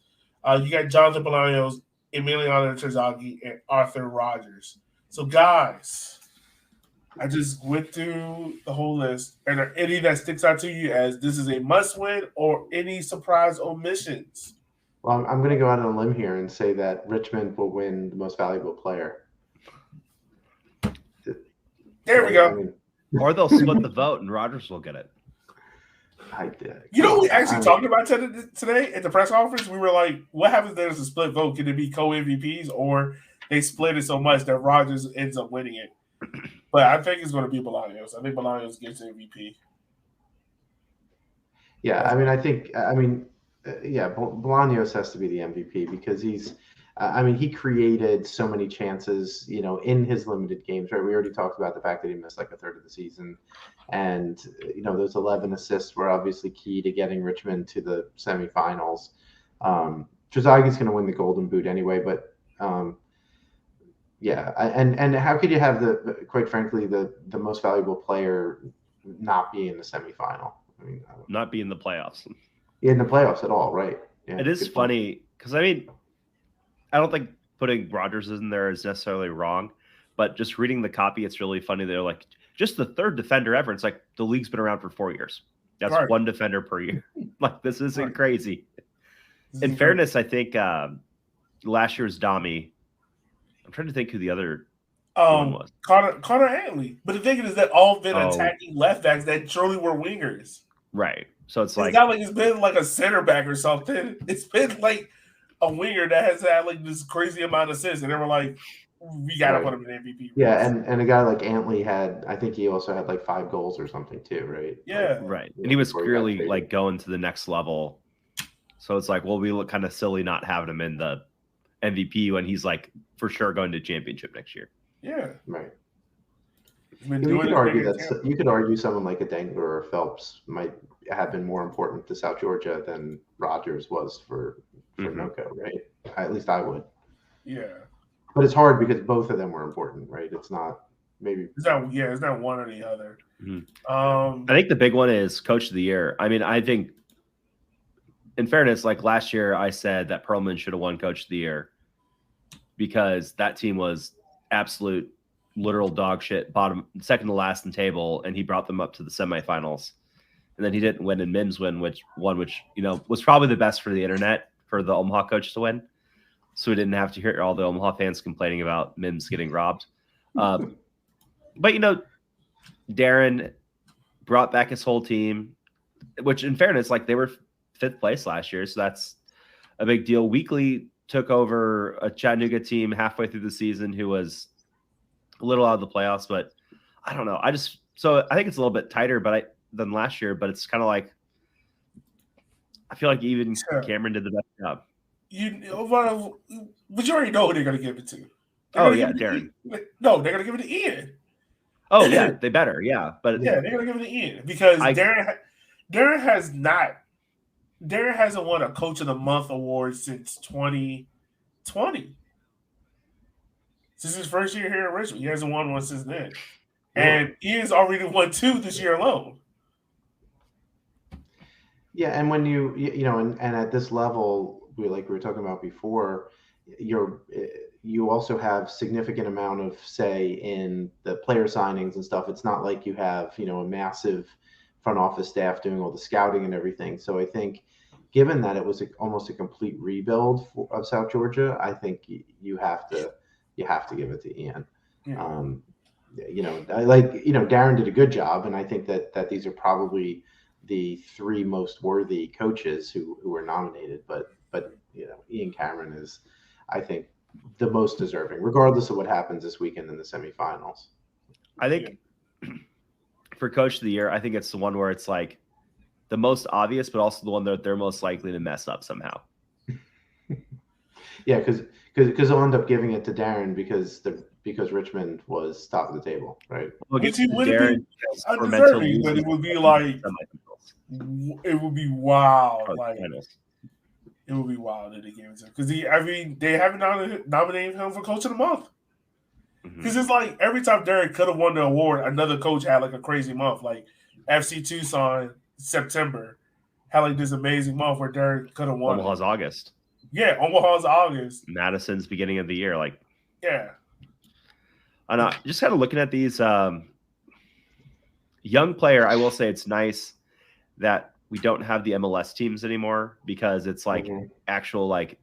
You got Jonathan Bolaños, Emiliano Terzaghi, and Arthur Rogers. So, guys, I just went through the whole list. Are there any that sticks out to you as this is a must-win or any surprise omissions? Well, I'm going to go out on a limb here and say that Richmond will win the Most Valuable Player. There we go. Or they'll split the vote and Rogers will get it. You know, we actually talked about today at the press conference. We were like, what happens if there's a split vote? Can it be co-MVPs or they split it so much that Rogers ends up winning it? But I think it's going to be Bolaños. I think Bolaños gets MVP. Yeah, Bolaños has to be the MVP because he created so many chances, in his limited games, right? We already talked about the fact that he missed like a third of the season. And, those 11 assists were obviously key to getting Richmond to the semifinals. Terzaghi's going to win the Golden Boot anyway, but and how could you have quite frankly, the most valuable player not be in the semifinal? Not be in the playoffs. In the playoffs at all, right? Yeah, it is funny because I don't think putting Rogers in there is necessarily wrong, but just reading the copy, it's really funny. They're like, just the third defender ever. It's like the league's been around for 4 years. That's right. One defender per year. Like, this isn't crazy. In fairness, I think last year's Dami, I'm trying to think who the other one was. Connor Antley. But the thing is that all been attacking left backs that truly were wingers. Right. So it's not like it's been like a center back or something. It's been like a winger that has had like this crazy amount of assists, and they were like, we got to put him in MVP. Yeah, and a guy like Antley I think he also had like 5 goals or something too, right? Yeah. Right. And he was clearly like going to the next level. So it's like, well, we look kind of silly not having him in the MVP when he's like for sure going to championship next year. Yeah. Right. You could argue someone like a Dangler or Phelps might have been more important to South Georgia than Rogers was for NOCO, right? At least I would. Yeah. But it's hard because both of them were important, right? It's not maybe. It's not one or the other. Mm-hmm. I think the big one is Coach of the Year. I think, in fairness, like last year, I said that Perlman should have won Coach of the Year because that team was absolute, literal dog shit, second to last in table, and he brought them up to the semifinals. And then he didn't win, and Mims won, which was probably the best for the internet for the Omaha coach to win. So we didn't have to hear all the Omaha fans complaining about Mims getting robbed. But, Darren brought back his whole team, which in fairness, like they were 5th place last year. So that's a big deal. Weekly took over a Chattanooga team halfway through the season who was a little out of the playoffs, but I don't know. I think it's a little bit tighter than last year, but it's kind of like, I feel like even Cameron did the best job. But you already know who they're going to give it to. Darren. No, they're going to give it to Ian. Oh, yeah, they better, yeah. But yeah, they're going to give it to Ian because Darren hasn't won a Coach of the Month award since 2020. Since his first year here in Richmond, he hasn't won one since then. And Ian's already won 2 this year alone. Yeah, and when and at this level, like we were talking about before, you also have significant amount of say in the player signings and stuff. It's not like you have a massive front office staff doing all the scouting and everything. So I think given that it was almost a complete rebuild of South Georgia, I think you have to give it to Ian. Yeah. Darren did a good job, and I think that these are probably the three most worthy coaches who were nominated. But Ian Cameron is, I think, the most deserving, regardless of what happens this weekend in the semifinals. I think for Coach of the Year, I think it's the one where it's like the most obvious, but also the one that they're most likely to mess up somehow. Yeah, because they'll end up giving it to Darren because Richmond was top of the table, right? But see, would it be undeserving? But it would be like it would be wild. Like it would be wild that they gave it to him because they haven't nominated him for Coach of the Month. Because it's like every time Derek could have won the award, another coach had like a crazy month. Like FC Tucson September had like this amazing month where Derek could have won. Omaha's August. Yeah, Omaha's August. Madison's beginning of the year. Like, yeah. And just kind of looking at these young player, I will say it's nice that we don't have the MLS teams anymore because it's like actual like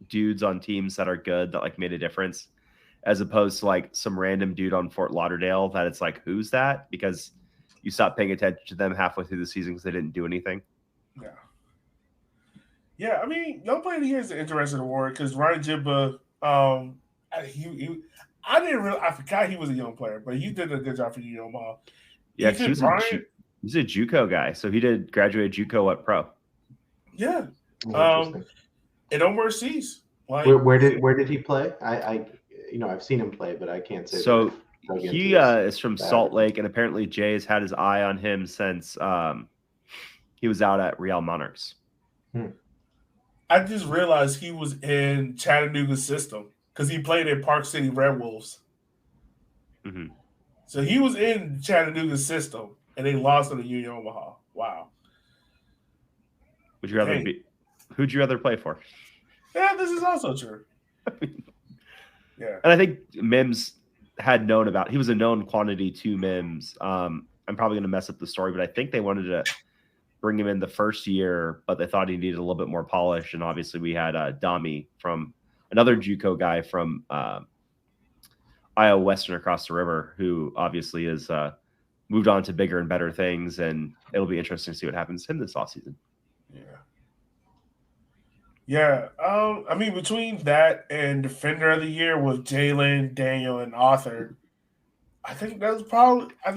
dudes on teams that are good that like made a difference, as opposed to like some random dude on Fort Lauderdale that it's like, who's that? Because you stop paying attention to them halfway through the season because they didn't do anything. Yeah. Yeah, I mean, Young Player of the Year is an interesting award because Ryan Jibba, I forgot he was a young player, but he did a good job for you, Omaha. Yeah, he's a JUCO guy, so he did graduate JUCO at pro. Yeah, and Omar Cease. Like, where did he play? I've seen him play, but I can't say. So he is from Salt Lake, and apparently Jay has had his eye on him since he was out at Real Monarchs. I just realized he was in Chattanooga's system because he played at Park City Red Wolves. Mm-hmm. So he was in Chattanooga's system, and they lost to the Union Omaha. Wow. Would you rather who'd you rather play for? Yeah, this is also true. Yeah. And I think Mims had known about. He was a known quantity to Mims. I'm probably going to mess up the story, but I think they wanted to bring him in the first year, but they thought he needed a little bit more polish. And obviously we had Dami from another JUCO guy from Iowa Western across the river, who obviously has moved on to bigger and better things. And it'll be interesting to see what happens to him this offseason. Yeah. Yeah. I mean, between that and Defender of the Year with Jalen, Daniel, and Arthur, I think Young Player of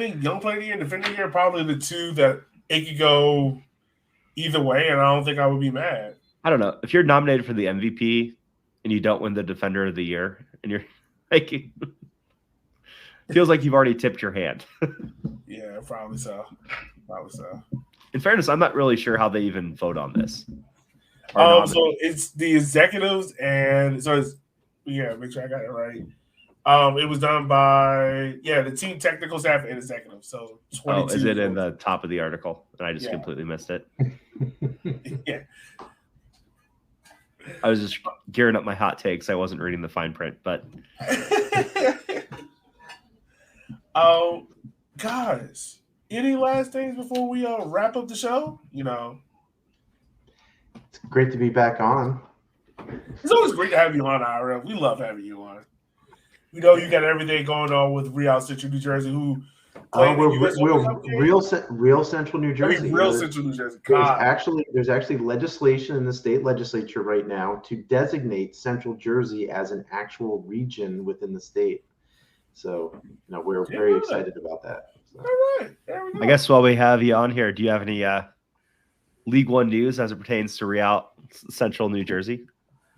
the Year and Defender of the Year are probably the two that it could go either way, and I don't think I would be mad. I don't know. If you're nominated for the MVP and you don't win the Defender of the Year, and you're like, feels like you've already tipped your hand. Yeah, probably so. In fairness, I'm not really sure how they even vote on this. So it's the executives, and so it's make sure I got it right. It was done by the team technical staff and executives. So 22. Is it in the top of the article? And I just completely missed it. Yeah. I was just gearing up my hot takes. I wasn't reading the fine print, but guys, any last things before we wrap up the show? It's great to be back on. It's always great to have you on, Ira. We love having you on. We know you got everything going on with Real Central New Jersey, who we're real Central New Jersey. Central New Jersey. There's actually legislation in the state legislature right now to designate Central Jersey as an actual region within the state. So we're very excited about that. So. All right. There we go. I guess while we have you on here, do you have any League One news as it pertains to Real Central New Jersey?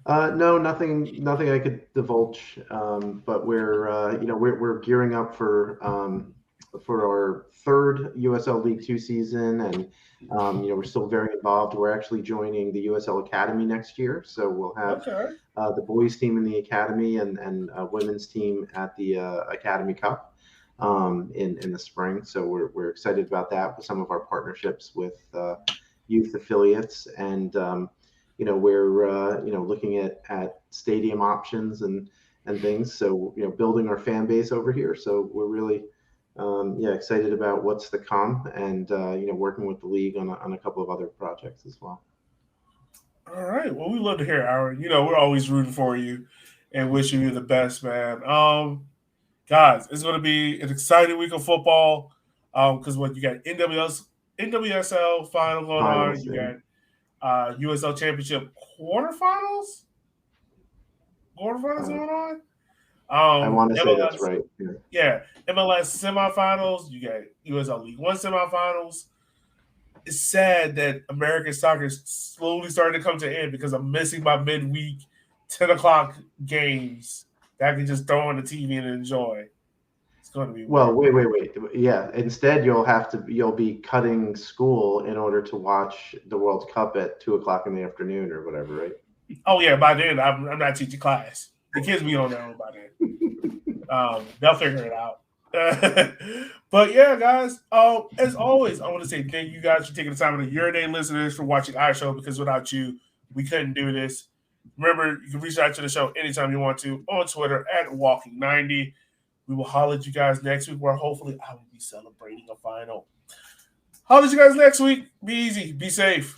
No, nothing I could divulge. But we're gearing up for our third USL League Two season, and we're still very involved. We're actually joining the USL Academy next year, so we'll have the boys team in the academy and women's team at the Academy Cup in the spring. So we're excited about that with some of our partnerships with youth affiliates, and we're looking at stadium options and things. So building our fan base over here. So we're really excited about what's to come, and working with the league on a couple of other projects as well. All right. Well, we love to hear it, Aaron. You know, we're always rooting for you and wishing you the best, man. Guys, it's going to be an exciting week of football. Because what you got NWSL final going on, Finals, you yeah. got USL Championship quarterfinals Uh, going on. I want to say that's MLS, right. yeah, MLS semifinals. You got USL League One semifinals. It's sad that American soccer is slowly starting to come to an end because I'm missing my midweek 10 o'clock games that I can just throw on the TV and enjoy. It's going to be Well, weird. wait. Yeah. Instead, you'll be cutting school in order to watch the World Cup at 2 o'clock in the afternoon or whatever, right? Oh yeah, by then I'm not teaching class. The kids be on their own by then. They'll figure it out. But yeah, guys. As always, I want to say thank you guys for taking the time out of your day, listeners, for watching our show. Because without you, we couldn't do this. Remember, you can reach out to the show anytime you want to on Twitter at Walking90. We will holler at you guys next week, where hopefully I will be celebrating a final. Holler at you guys next week. Be easy. Be safe.